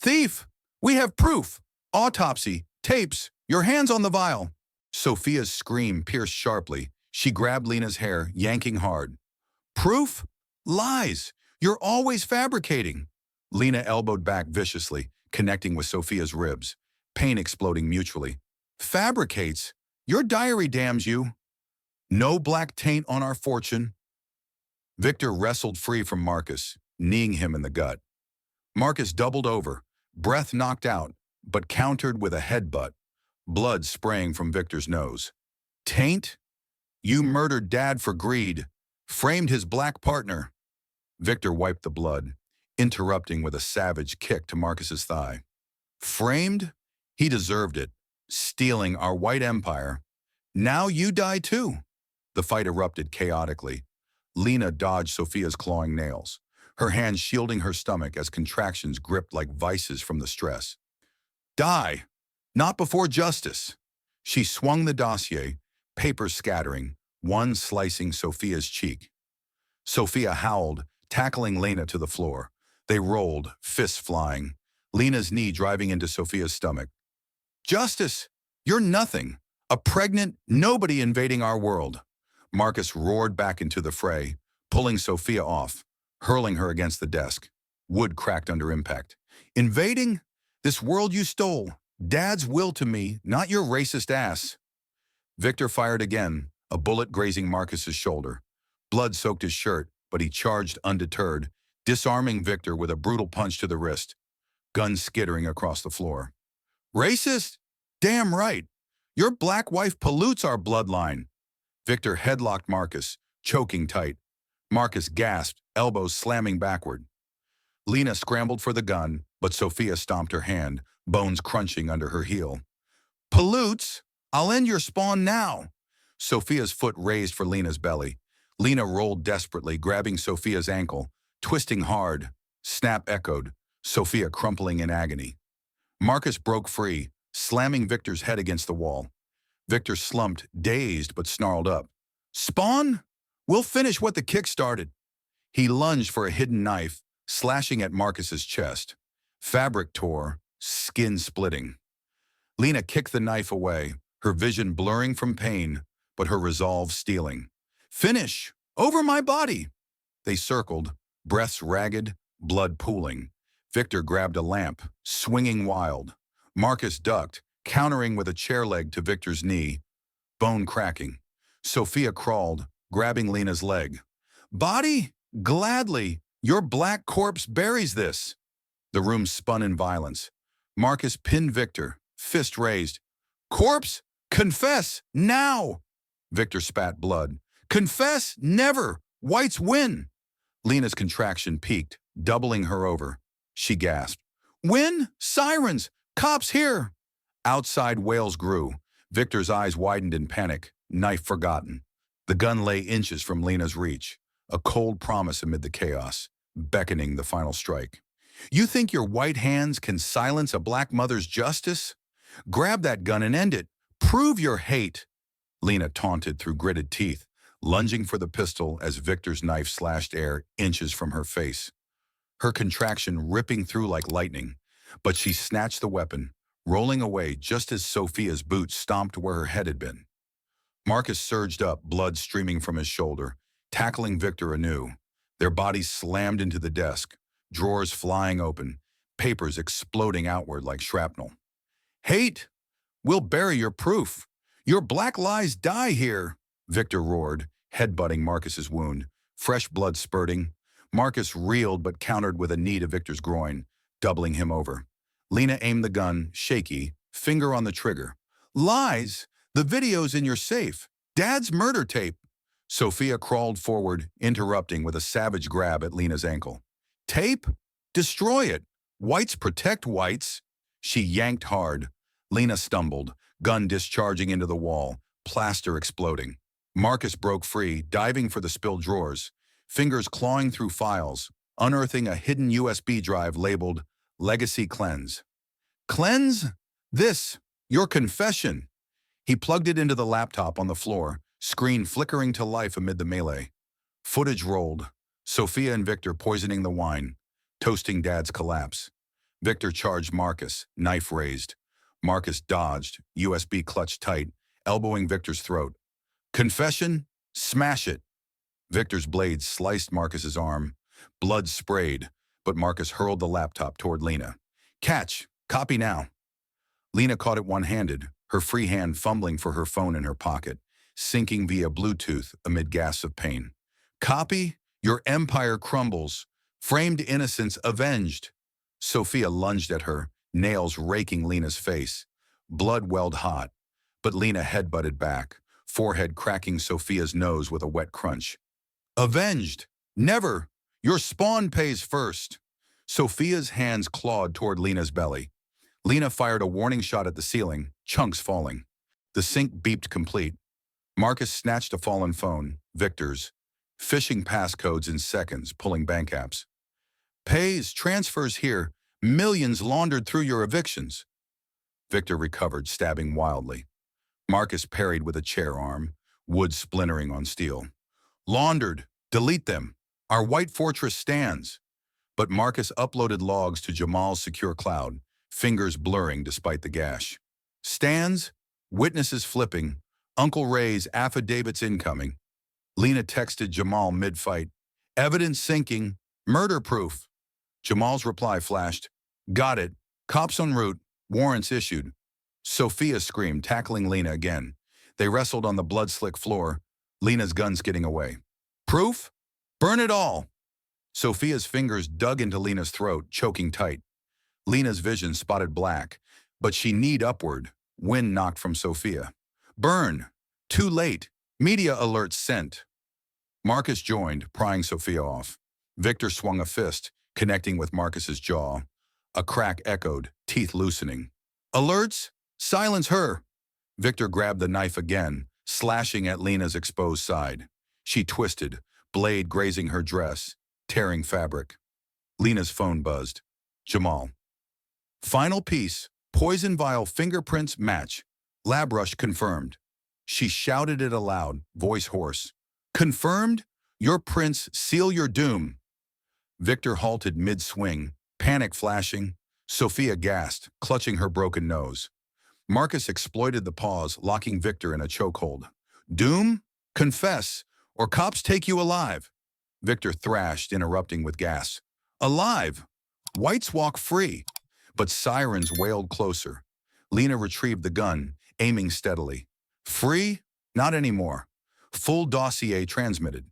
Thief! We have proof! Autopsy, tapes, your hands on the vial! Sophia's scream pierced sharply. She grabbed Lena's hair, yanking hard. Proof? Lies! You're always fabricating! Lena elbowed back viciously, connecting with Sophia's ribs, pain exploding mutually. Fabricates? Your diary damns you. No black taint on our fortune. Victor wrestled free from Marcus, kneeing him in the gut. Marcus doubled over, breath knocked out, but countered with a headbutt, blood spraying from Victor's nose. Taint? You murdered Dad for greed, framed his black partner. Victor wiped the blood, interrupting with a savage kick to Marcus's thigh. Framed? He deserved it, stealing our white empire. Now you die too. The fight erupted chaotically. Lena dodged Sophia's clawing nails, her hands shielding her stomach as contractions gripped like vices from the stress. Die! Not before justice! She swung the dossier, papers scattering, one slicing Sophia's cheek. Sophia howled, tackling Lena to the floor. They rolled, fists flying, Lena's knee driving into Sophia's stomach. Justice! You're nothing! A pregnant nobody invading our world! Marcus roared back into the fray, pulling Sophia off, hurling her against the desk. Wood cracked under impact. Invading? This world you stole. Dad's will to me, not your racist ass. Victor fired again, a bullet grazing Marcus's shoulder. Blood soaked his shirt, but he charged undeterred, disarming Victor with a brutal punch to the wrist, gun skittering across the floor. Racist? Damn right. Your black wife pollutes our bloodline. Victor headlocked Marcus, choking tight. Marcus gasped, elbows slamming backward. Lena scrambled for the gun, but Sophia stomped her hand, bones crunching under her heel. Pollutes? I'll end your spawn now. Sophia's foot raised for Lena's belly. Lena rolled desperately, grabbing Sophia's ankle, twisting hard. Snap echoed, Sophia crumpling in agony. Marcus broke free, slamming Victor's head against the wall. Victor slumped, dazed but snarled up. Spawn? We'll finish what the kick started. He lunged for a hidden knife, slashing at Marcus's chest. Fabric tore, skin splitting. Lena kicked the knife away, her vision blurring from pain, but her resolve stealing. Finish! Over my body! They circled, breaths ragged, blood pooling. Victor grabbed a lamp, swinging wild. Marcus ducked, countering with a chair leg to Victor's knee, bone cracking. Sophia crawled, grabbing Lena's leg. Body? Gladly. Your black corpse buries this. The room spun in violence. Marcus pinned Victor, fist raised. Corpse? Confess, now! Victor spat blood. Confess, never! Whites win! Lena's contraction peaked, doubling her over. She gasped. Win? Sirens! Cops here! Outside wails grew. Victor's eyes widened in panic, knife forgotten. The gun lay inches from Lena's reach, a cold promise amid the chaos, beckoning the final strike. You think your white hands can silence a black mother's justice? Grab that gun and end it. Prove your hate, Lena taunted through gritted teeth, lunging for the pistol as Victor's knife slashed air inches from her face. Her contraction ripping through like lightning, but she snatched the weapon, rolling away just as Sophia's boots stomped where her head had been. Marcus surged up, blood streaming from his shoulder, tackling Victor anew. Their bodies slammed into the desk, drawers flying open, papers exploding outward like shrapnel. Hate! We'll bury your proof. Your black lies die here, Victor roared, headbutting Marcus's wound, fresh blood spurting. Marcus reeled but countered with a knee to Victor's groin, doubling him over. Lena aimed the gun, shaky, finger on the trigger. Lies! The video's in your safe. Dad's murder tape. Sophia crawled forward, interrupting with a savage grab at Lena's ankle. Tape? Destroy it. Whites protect whites. She yanked hard. Lena stumbled, gun discharging into the wall, plaster exploding. Marcus broke free, diving for the spilled drawers, fingers clawing through files, unearthing a hidden USB drive labeled Legacy Cleanse. Cleanse? This, your confession. He plugged it into the laptop on the floor, screen flickering to life amid the melee. Footage rolled. Sophia and Victor poisoning the wine, toasting Dad's collapse. Victor charged Marcus, knife raised. Marcus dodged, USB clutched tight, elbowing Victor's throat. Confession? Smash it. Victor's blade sliced Marcus's arm. Blood sprayed, but Marcus hurled the laptop toward Lena. Catch. Copy now. Lena caught it one-handed, her free hand fumbling for her phone in her pocket, syncing via Bluetooth amid gasps of pain. Copy? Your empire crumbles. Framed innocence avenged. Sophia lunged at her, nails raking Lena's face. Blood welled hot, but Lena headbutted back, forehead cracking Sophia's nose with a wet crunch. Avenged! Never! Your spawn pays first! Sophia's hands clawed toward Lena's belly. Lena fired a warning shot at the ceiling, chunks falling. The sync beeped complete. Marcus snatched a fallen phone, Victor's, phishing passcodes in seconds, pulling bank apps. Pays, transfers here, millions laundered through your evictions. Victor recovered, stabbing wildly. Marcus parried with a chair arm, wood splintering on steel. Laundered, delete them. Our white fortress stands. But Marcus uploaded logs to Jamal's secure cloud, fingers blurring despite the gash. Stands, witnesses flipping, Uncle Ray's affidavits incoming. Lena texted Jamal mid-fight. Evidence sinking, murder proof. Jamal's reply flashed. Got it. Cops en route. Warrants issued. Sophia screamed, tackling Lena again. They wrestled on the blood-slick floor, Lena's gun skidding away. Proof? Burn it all! Sophia's fingers dug into Lena's throat, choking tight. Lena's vision spotted black, but she kneed upward, wind knocked from Sophia. Burn! Too late! Media alert sent! Marcus joined, prying Sophia off. Victor swung a fist, connecting with Marcus's jaw. A crack echoed, teeth loosening. Alerts? Silence her! Victor grabbed the knife again, slashing at Lena's exposed side. She twisted, blade grazing her dress, tearing fabric. Lena's phone buzzed. Jamal. Final piece, poison vial fingerprints match. Lab rush confirmed. She shouted it aloud, voice hoarse. Confirmed? Your prints seal your doom. Victor halted mid-swing, panic flashing. Sophia gasped, clutching her broken nose. Marcus exploited the pause, locking Victor in a chokehold. Doom? Confess, or cops take you alive. Victor thrashed, interrupting with gasps. Alive! Whites walk free. But sirens wailed closer. Lena retrieved the gun, aiming steadily. Free? Not anymore. Full dossier transmitted.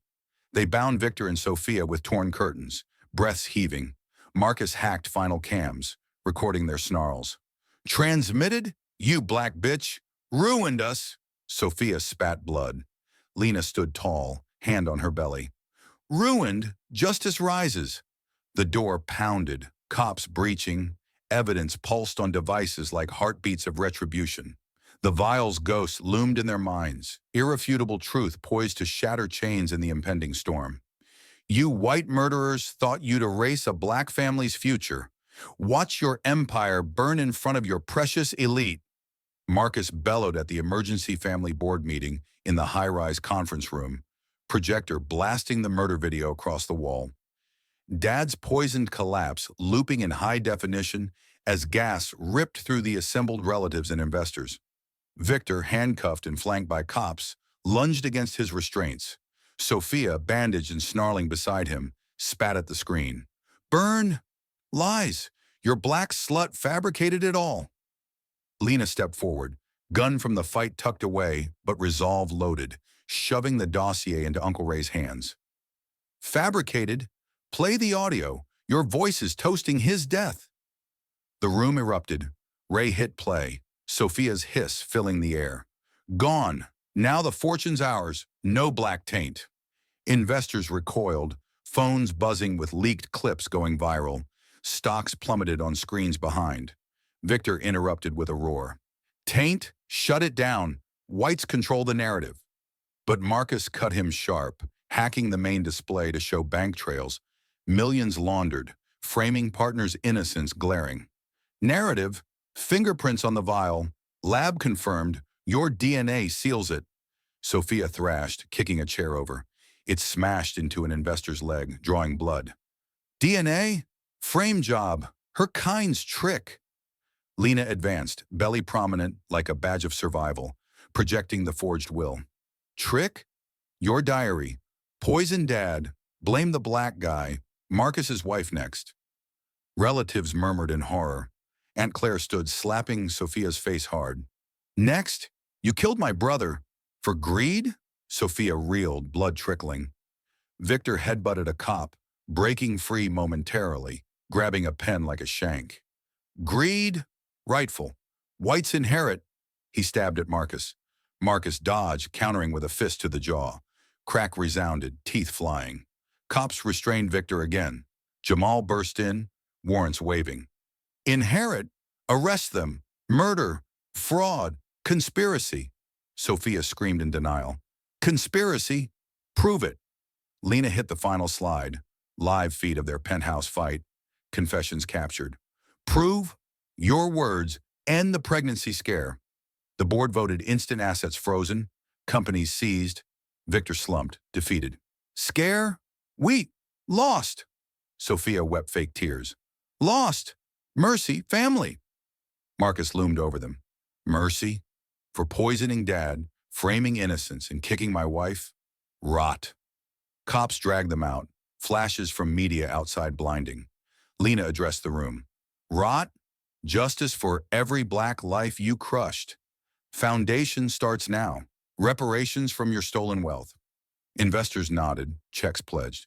They bound Victor and Sophia with torn curtains, breaths heaving. Marcus hacked final cams, recording their snarls. Transmitted? You black bitch! Ruined us! Sophia spat blood. Lena stood tall, hand on her belly. Ruined? Justice rises. The door pounded, cops breaching. Evidence pulsed on devices like heartbeats of retribution. The vial's ghost loomed in their minds, irrefutable truth poised to shatter chains in the impending storm. You white murderers thought you'd erase a black family's future. Watch your empire burn in front of your precious elite. Marcus bellowed at the emergency family board meeting in the high-rise conference room, projector blasting the murder video across the wall. Dad's poisoned collapse looping in high definition as gas ripped through the assembled relatives and investors. Victor, handcuffed and flanked by cops, lunged against his restraints. Sophia, bandaged and snarling beside him, spat at the screen. "Burn! Lies! Your black slut fabricated it all." Lena stepped forward, gun from the fight tucked away, but resolve loaded, shoving the dossier into Uncle Ray's hands. "Fabricated? Play the audio. Your voice is toasting his death." The room erupted. Ray hit play, Sophia's hiss filling the air. "Gone. Now the fortune's ours. No black taint." Investors recoiled, phones buzzing with leaked clips going viral. Stocks plummeted on screens behind. Victor interrupted with a roar. "Taint? Shut it down. Whites control the narrative." But Marcus cut him sharp, hacking the main display to show bank trails, millions laundered, framing partners' innocence glaring. "Narrative? Fingerprints on the vial. Lab confirmed. Your DNA seals it." Sophia thrashed, kicking a chair over. It smashed into an investor's leg, drawing blood. "DNA? Frame job. Her kind's trick." Lena advanced, belly prominent like a badge of survival, projecting the forged will. "Trick? Your diary. Poison dad. Blame the black guy. Marcus's wife next." Relatives murmured in horror. Aunt Claire stood slapping Sophia's face hard. "Next? You killed my brother. For greed?" Sophia reeled, blood trickling. Victor headbutted a cop, breaking free momentarily, grabbing a pen like a shank. "Greed? Rightful. Whites inherit." He stabbed at Marcus. Marcus dodged, countering with a fist to the jaw. Crack resounded, teeth flying. Cops restrained Victor again. Jamal burst in, warrants waving. "Inherit? Arrest them. Murder. Fraud. Conspiracy." Sophia screamed in denial. "Conspiracy? Prove it." Lena hit the final slide. Live feed of their penthouse fight. Confessions captured. "Prove? Your words. End the pregnancy scare." The board voted instant assets frozen, companies seized. Victor slumped, defeated. "Scare? We lost." Sophia wept fake tears. "Lost. Mercy, family." Marcus loomed over them. "Mercy? For poisoning dad, framing innocence, and kicking my wife? Rot." Cops dragged them out, flashes from media outside blinding. Lena addressed the room. "Rot? Justice for every black life you crushed. Foundation starts now. Reparations from your stolen wealth." Investors nodded, checks pledged.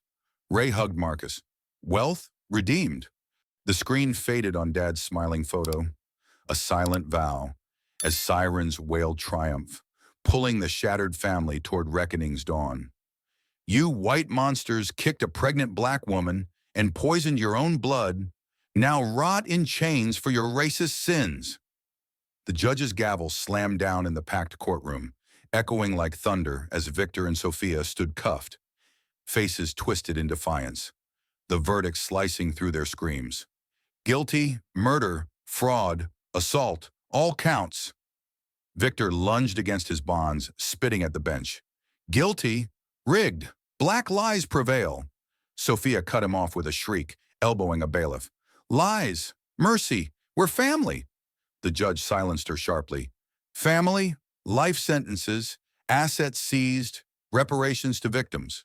Ray hugged Marcus. "Wealth redeemed." The screen faded on Dad's smiling photo. A silent vow, as sirens wailed triumph, pulling the shattered family toward reckoning's dawn. "You white monsters kicked a pregnant black woman and poisoned your own blood. Now rot in chains for your racist sins." The judge's gavel slammed down in the packed courtroom, echoing like thunder as Victor and Sophia stood cuffed, faces twisted in defiance, the verdict slicing through their screams. Guilty, murder, fraud, assault, all counts. Victor lunged against his bonds, spitting at the bench. Guilty, rigged, black lies prevail. Sophia cut him off with a shriek, elbowing a bailiff. Lies, mercy, we're family. The judge silenced her sharply. Family, life sentences, assets seized, reparations to victims.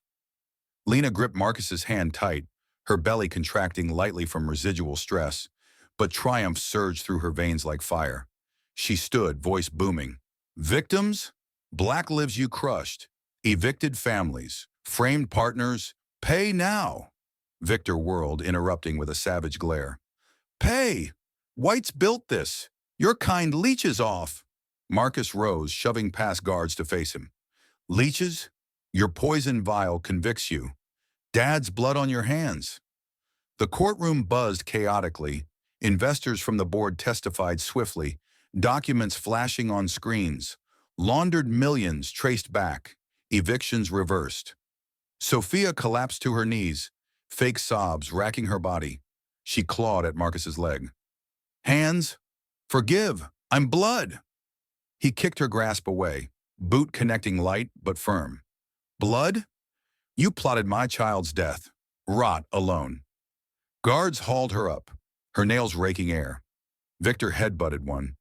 Lena gripped Marcus's hand tight, her belly contracting lightly from residual stress, but triumph surged through her veins like fire. She stood, voice booming. Victims? Black lives you crushed. Evicted families. Framed partners. Pay now. Victor whirled, interrupting with a savage glare. Pay! Whites built this. Your kind leeches off. Marcus rose, shoving past guards to face him. Leeches? Your poison vial convicts you. Dad's blood on your hands. The courtroom buzzed chaotically. Investors from the board testified swiftly, documents flashing on screens. Laundered millions traced back. Evictions reversed. Sophia collapsed to her knees, fake sobs racking her body. She clawed at Marcus's leg. Hands? Forgive. I'm blood. He kicked her grasp away, boot connecting light but firm. Blood? You plotted my child's death. Rot alone. Guards hauled her up, her nails raking air. Victor headbutted one,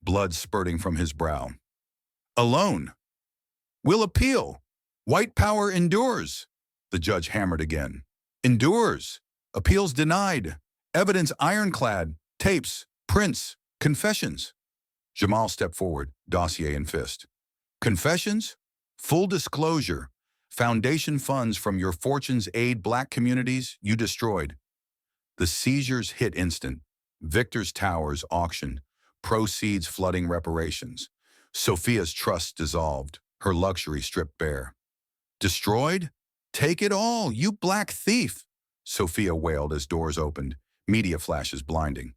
blood spurting from his brow. Alone. We'll appeal. White power endures. The judge hammered again. Endures. Appeals denied. Evidence ironclad. Tapes, prints, confessions. Jamal stepped forward, dossier in fist. Confessions? Full disclosure. Foundation funds from your fortunes aid black communities you destroyed. The seizures hit instant. Victor's towers auctioned, proceeds flooding reparations. Sophia's trust dissolved, her luxury stripped bare. Destroyed? Take it all, you black thief! Sophia wailed as doors opened, media flashes blinding.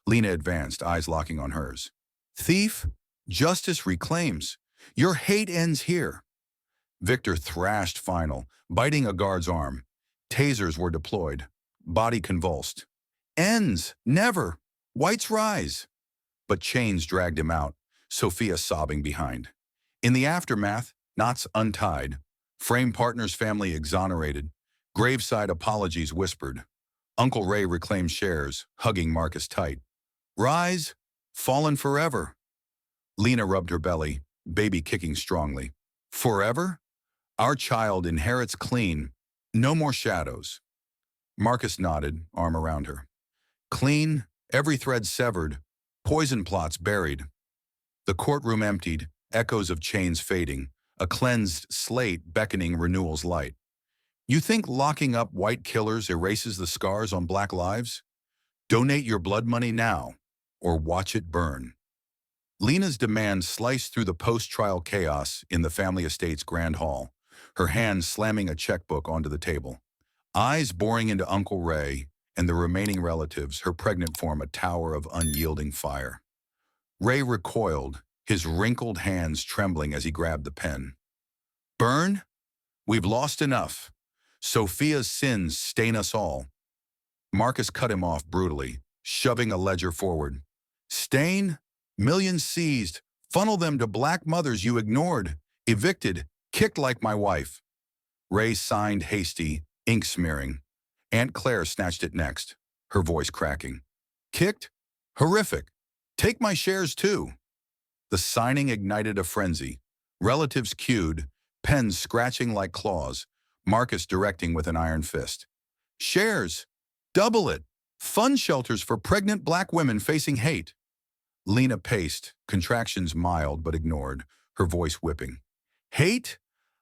Lena advanced, eyes locking on hers. Thief? Justice reclaims. Your hate ends here. Victor thrashed final, biting a guard's arm. Tasers were deployed. Body convulsed. Ends. Never. Whites rise. But chains dragged him out, Sophia sobbing behind. In the aftermath, knots untied. Frame partner's family exonerated. Graveside apologies whispered. Uncle Ray reclaimed shares, hugging Marcus tight. Rise. Fallen forever. Lena rubbed her belly, baby kicking strongly. Forever? Our child inherits clean. No more shadows. Marcus nodded, arm around her. Clean, every thread severed, poison plots buried. The courtroom emptied, echoes of chains fading, a cleansed slate beckoning renewal's light. You think locking up white killers erases the scars on black lives? Donate your blood money now, or watch it burn. Lena's demand sliced through the post-trial chaos in the family estate's grand hall, her hand slamming a checkbook onto the table. Eyes boring into Uncle Ray and the remaining relatives, her pregnant form a tower of unyielding fire. Ray recoiled, his wrinkled hands trembling as he grabbed the pen. Burn? We've lost enough. Sophia's sins stain us all. Marcus cut him off brutally, shoving a ledger forward. Stain? Millions seized. Funnel them to black mothers you ignored, evicted, kicked like my wife. Ray signed hasty, ink smearing. Aunt Claire snatched it next, her voice cracking. Kicked? Horrific. Take my shares too. The signing ignited a frenzy. Relatives queued, pens scratching like claws, Marcus directing with an iron fist. Shares. Double it. Fund shelters for pregnant black women facing hate. Lena paced, contractions mild but ignored, her voice whipping. Hate?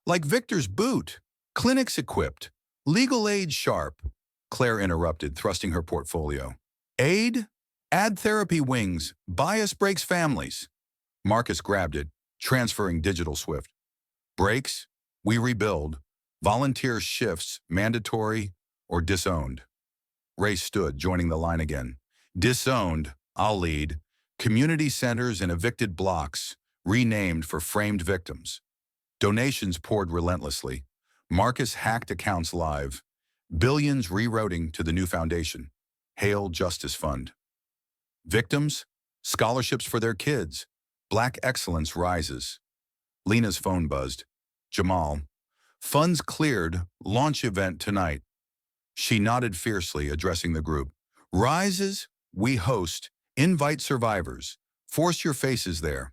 Like Victor's boot. Clinics equipped. Legal aid sharp. Claire interrupted, thrusting her portfolio. Aid? Add therapy wings. Bias breaks families. Marcus grabbed it, transferring digital swift. Breaks? We rebuild. Volunteer shifts, mandatory or disowned. Ray stood, joining the line again. Disowned, I'll lead. Community centers and evicted blocks, renamed for framed victims. Donations poured relentlessly. Marcus hacked accounts live. Billions rerouting to the new foundation. Hail Justice Fund. Victims? Scholarships for their kids. Black excellence rises. Lena's phone buzzed. Jamal. Funds cleared. Launch event tonight. She nodded fiercely, addressing the group. Rises? We host. Invite survivors. Force your faces there.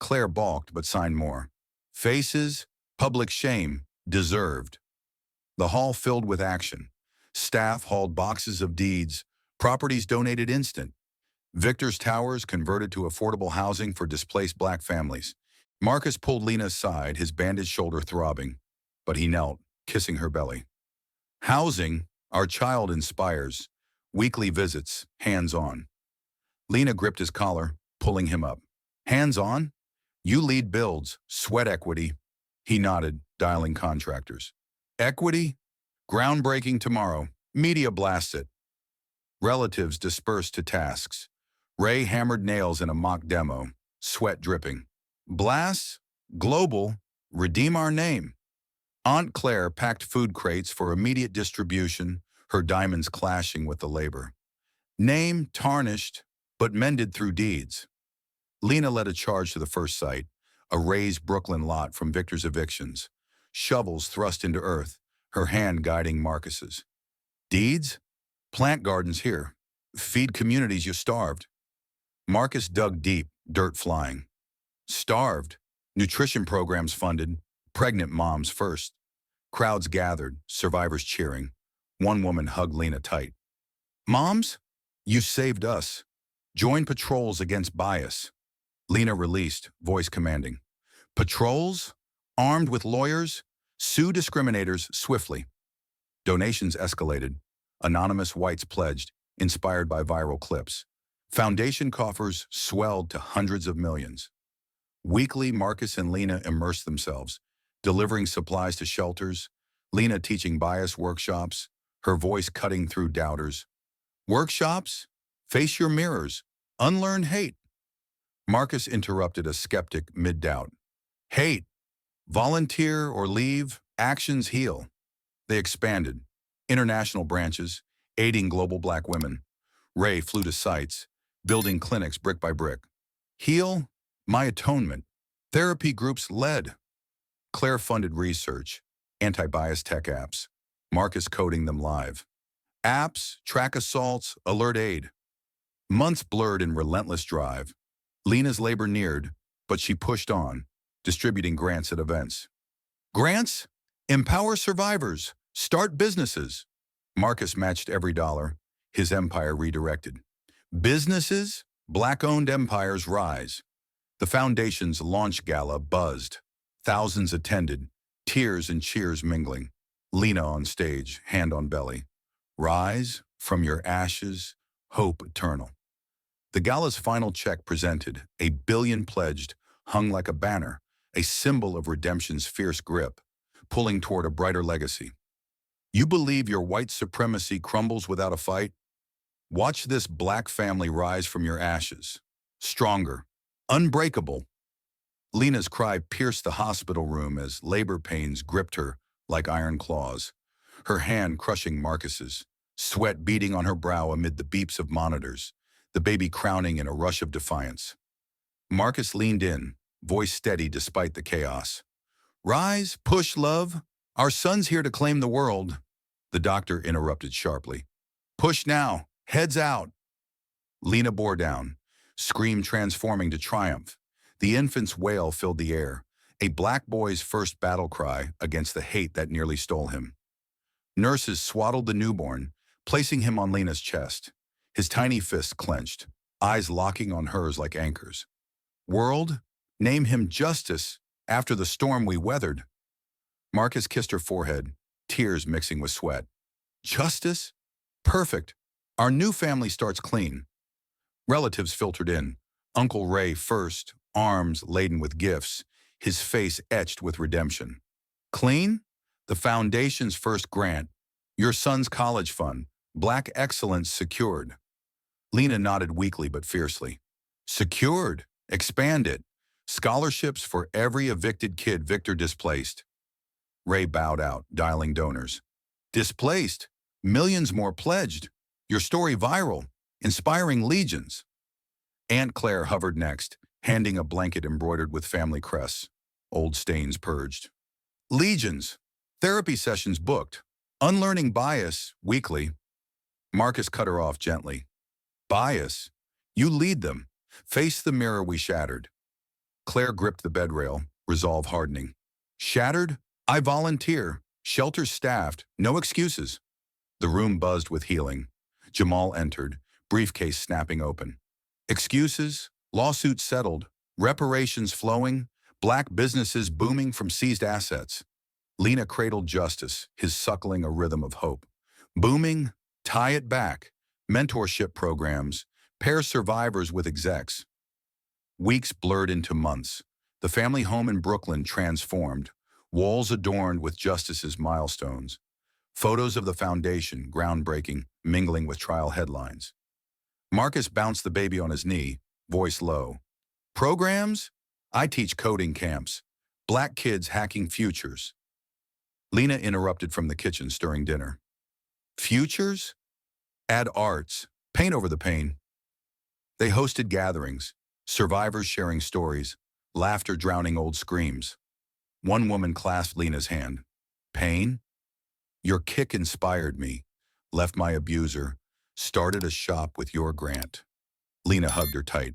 Claire balked but signed more. Faces? Public shame. Deserved. The hall filled with action. Staff hauled boxes of deeds. Properties donated instant. Victor's towers converted to affordable housing for displaced black families. Marcus pulled Lena aside, his bandaged shoulder throbbing. But he knelt, kissing her belly. Housing, our child inspires. Weekly visits, hands-on. Lena gripped his collar, pulling him up. Hands-on? You lead builds, sweat equity. He nodded, dialing contractors. Equity? Groundbreaking tomorrow. Media blast it. Relatives dispersed to tasks. Ray hammered nails in a mock demo, sweat dripping. Blasts? Global. Redeem our name. Aunt Claire packed food crates for immediate distribution, her diamonds clashing with the labor. Name tarnished, but mended through deeds. Lena led a charge to the first site, a raised Brooklyn lot from Victor's evictions. Shovels thrust into earth, her hand guiding Marcus's. Deeds? Plant gardens here. Feed communities you starved. Marcus dug deep, dirt flying. Starved. Nutrition programs funded. Pregnant moms first. Crowds gathered, survivors cheering. One woman hugged Lena tight. Moms, you saved us. Join patrols against bias. Lena released, voice commanding. Patrols? Armed with lawyers? Sue discriminators swiftly. Donations escalated. Anonymous whites pledged, inspired by viral clips. Foundation coffers swelled to hundreds of millions. Weekly, Marcus and Lena immersed themselves, delivering supplies to shelters, Lena teaching bias workshops, her voice cutting through doubters. Workshops? Face your mirrors. Unlearn hate. Marcus interrupted a skeptic mid-doubt. Hate. Volunteer or leave. Actions heal. They expanded. International branches, aiding global Black women. Ray flew to sites, building clinics brick by brick. Heal. My atonement. Therapy groups led. Claire funded research, anti-bias tech apps. Marcus coding them live. Apps, track assaults, alert aid. Months blurred in relentless drive. Lena's labor neared, but she pushed on, distributing grants at events. Grants? Empower survivors. Start businesses. Marcus matched every dollar, his empire redirected. Businesses? Black-owned empires rise. The Foundation's launch gala buzzed. Thousands attended, tears and cheers mingling. Lena on stage, hand on belly. Rise from your ashes, hope eternal. The gala's final check presented, $1 billion pledged, hung like a banner, a symbol of redemption's fierce grip, pulling toward a brighter legacy. You believe your white supremacy crumbles without a fight? Watch this Black family rise from your ashes. Stronger. Unbreakable. Lena's cry pierced the hospital room as labor pains gripped her like iron claws, her hand crushing Marcus's, sweat beading on her brow amid the beeps of monitors, the baby crowning in a rush of defiance. Marcus leaned in, voice steady despite the chaos. Rise, push, love. Our son's here to claim the world. The doctor interrupted sharply. Push now, heads out. Lena bore down, scream transforming to triumph. The infant's wail filled the air, a Black boy's first battle cry against the hate that nearly stole him. Nurses swaddled the newborn, placing him on Lena's chest, his tiny fists clenched, eyes locking on hers like anchors. World, name him Justice after the storm we weathered. Marcus kissed her forehead, tears mixing with sweat. Justice? Perfect. Our new family starts clean. Relatives filtered in. Uncle Ray first, arms laden with gifts, his face etched with redemption. Clean? The Foundation's first grant. Your son's college fund. Black excellence secured. Lena nodded weakly but fiercely. Secured. Expand it. Scholarships for every evicted kid Victor displaced. Ray bowed out, dialing donors. Displaced. Millions more pledged. Your story viral. Inspiring legions. Aunt Claire hovered next, handing a blanket embroidered with family crests. Old stains purged. Legions. Therapy sessions booked. Unlearning bias, weekly. Marcus cut her off gently. Bias. You lead them. Face the mirror we shattered. Claire gripped the bedrail, resolve hardening. Shattered? I volunteer. Shelter staffed. No excuses. The room buzzed with healing. Jamal entered, briefcase snapping open. Excuses? Lawsuits settled. Reparations flowing. Black businesses booming from seized assets. Lena cradled justice, his suckling a rhythm of hope. Booming? Tie it back. Mentorship programs. Pair survivors with execs. Weeks blurred into months. The family home in Brooklyn transformed. Walls adorned with Justice's milestones. Photos of the Foundation, groundbreaking, mingling with trial headlines. Marcus bounced the baby on his knee, voice low. Programs? I teach coding camps. Black kids hacking futures. Lena interrupted from the kitchen, stirring dinner. Futures? Add arts. Paint over the pain. They hosted gatherings, Survivors sharing stories, laughter drowning old screams. One woman clasped Lena's hand. Pain? Your kick inspired me. Left my abuser. Started a shop with your grant. Lena hugged her tight.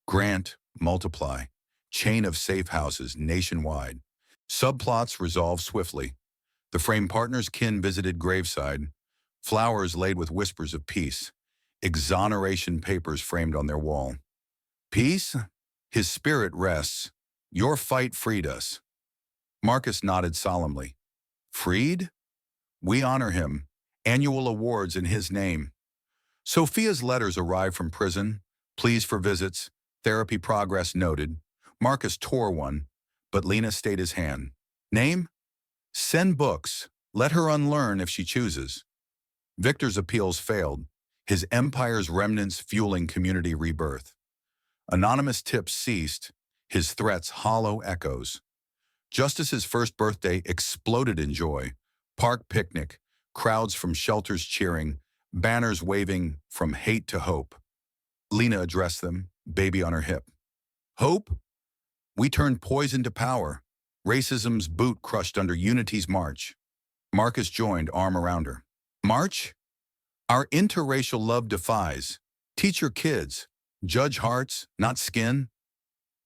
Grant, multiply. Chain of safe houses nationwide. Subplots resolved swiftly. The frame partner's kin visited graveside. Flowers laid with whispers of peace. Exoneration papers framed on their wall. Peace? His spirit rests. Your fight freed us. Marcus nodded solemnly. Freed? We honor him. Annual awards in his name. Sophia's letters arrived from prison. Pleas for visits. Therapy progress noted. Marcus tore one, but Lena stayed his hand. Name? Send books. Let her unlearn if she chooses. Victor's appeals failed, his empire's remnants fueling community rebirth. Anonymous tips ceased, his threats hollow echoes. Justice's first birthday exploded in joy. Park picnic, crowds from shelters cheering, banners waving from hate to hope. Lena addressed them, baby on her hip. Hope? We turned poison to power. Racism's boot crushed under unity's march. Marcus joined, arm around her. March? Our interracial love defies. Teach your kids. Judge hearts, not skin.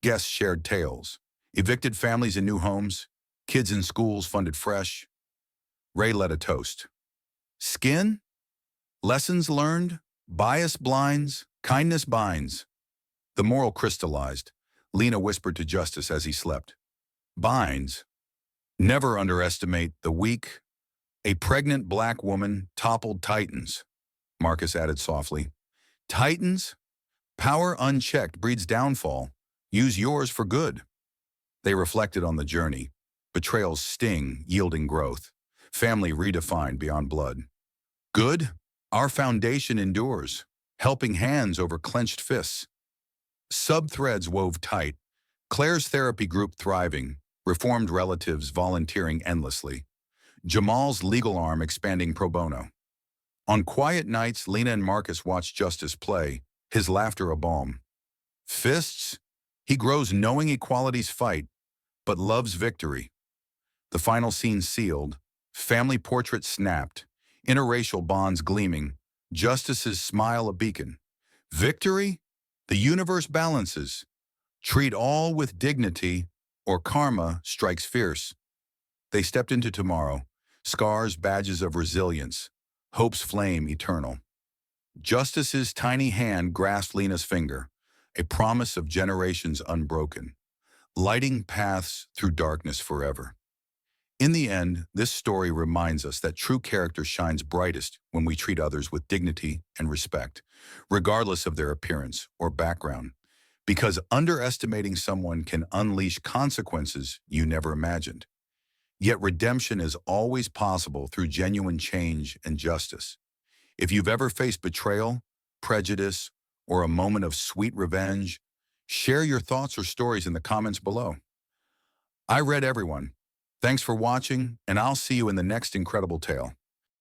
Guests shared tales. Evicted families in new homes. Kids in schools funded fresh. Ray led a toast. Skin? Lessons learned? Bias blinds? Kindness binds. The moral crystallized. Lena whispered to Justice as he slept. Binds. Never underestimate the weak. A pregnant black woman toppled titans. Marcus added softly. Titans? Power unchecked breeds downfall. Use yours for good. They reflected on the journey. Betrayal's sting yielding growth. Family redefined beyond blood. Good? Our foundation endures. Helping hands over clenched fists. Sub-threads wove tight. Claire's therapy group thriving. Reformed relatives volunteering endlessly. Jamal's legal arm expanding pro bono. On quiet nights, Lena and Marcus watched Justice play, his laughter a balm. Fists? He grows knowing equality's fight, but loves victory. The final scene sealed, family portrait snapped, interracial bonds gleaming, Justice's smile a beacon. Victory? The universe balances. Treat all with dignity, or karma strikes fierce. They stepped into tomorrow, scars badges of resilience, hope's flame eternal. Justice's tiny hand grasped Lena's finger, a promise of generations unbroken, lighting paths through darkness forever. In the end, this story reminds us that true character shines brightest when we treat others with dignity and respect, regardless of their appearance or background, because underestimating someone can unleash consequences you never imagined. Yet redemption is always possible through genuine change and justice. If you've ever faced betrayal, prejudice, or a moment of sweet revenge, share your thoughts or stories in the comments below. I read everyone. Thanks for watching, and I'll see you in the next incredible tale.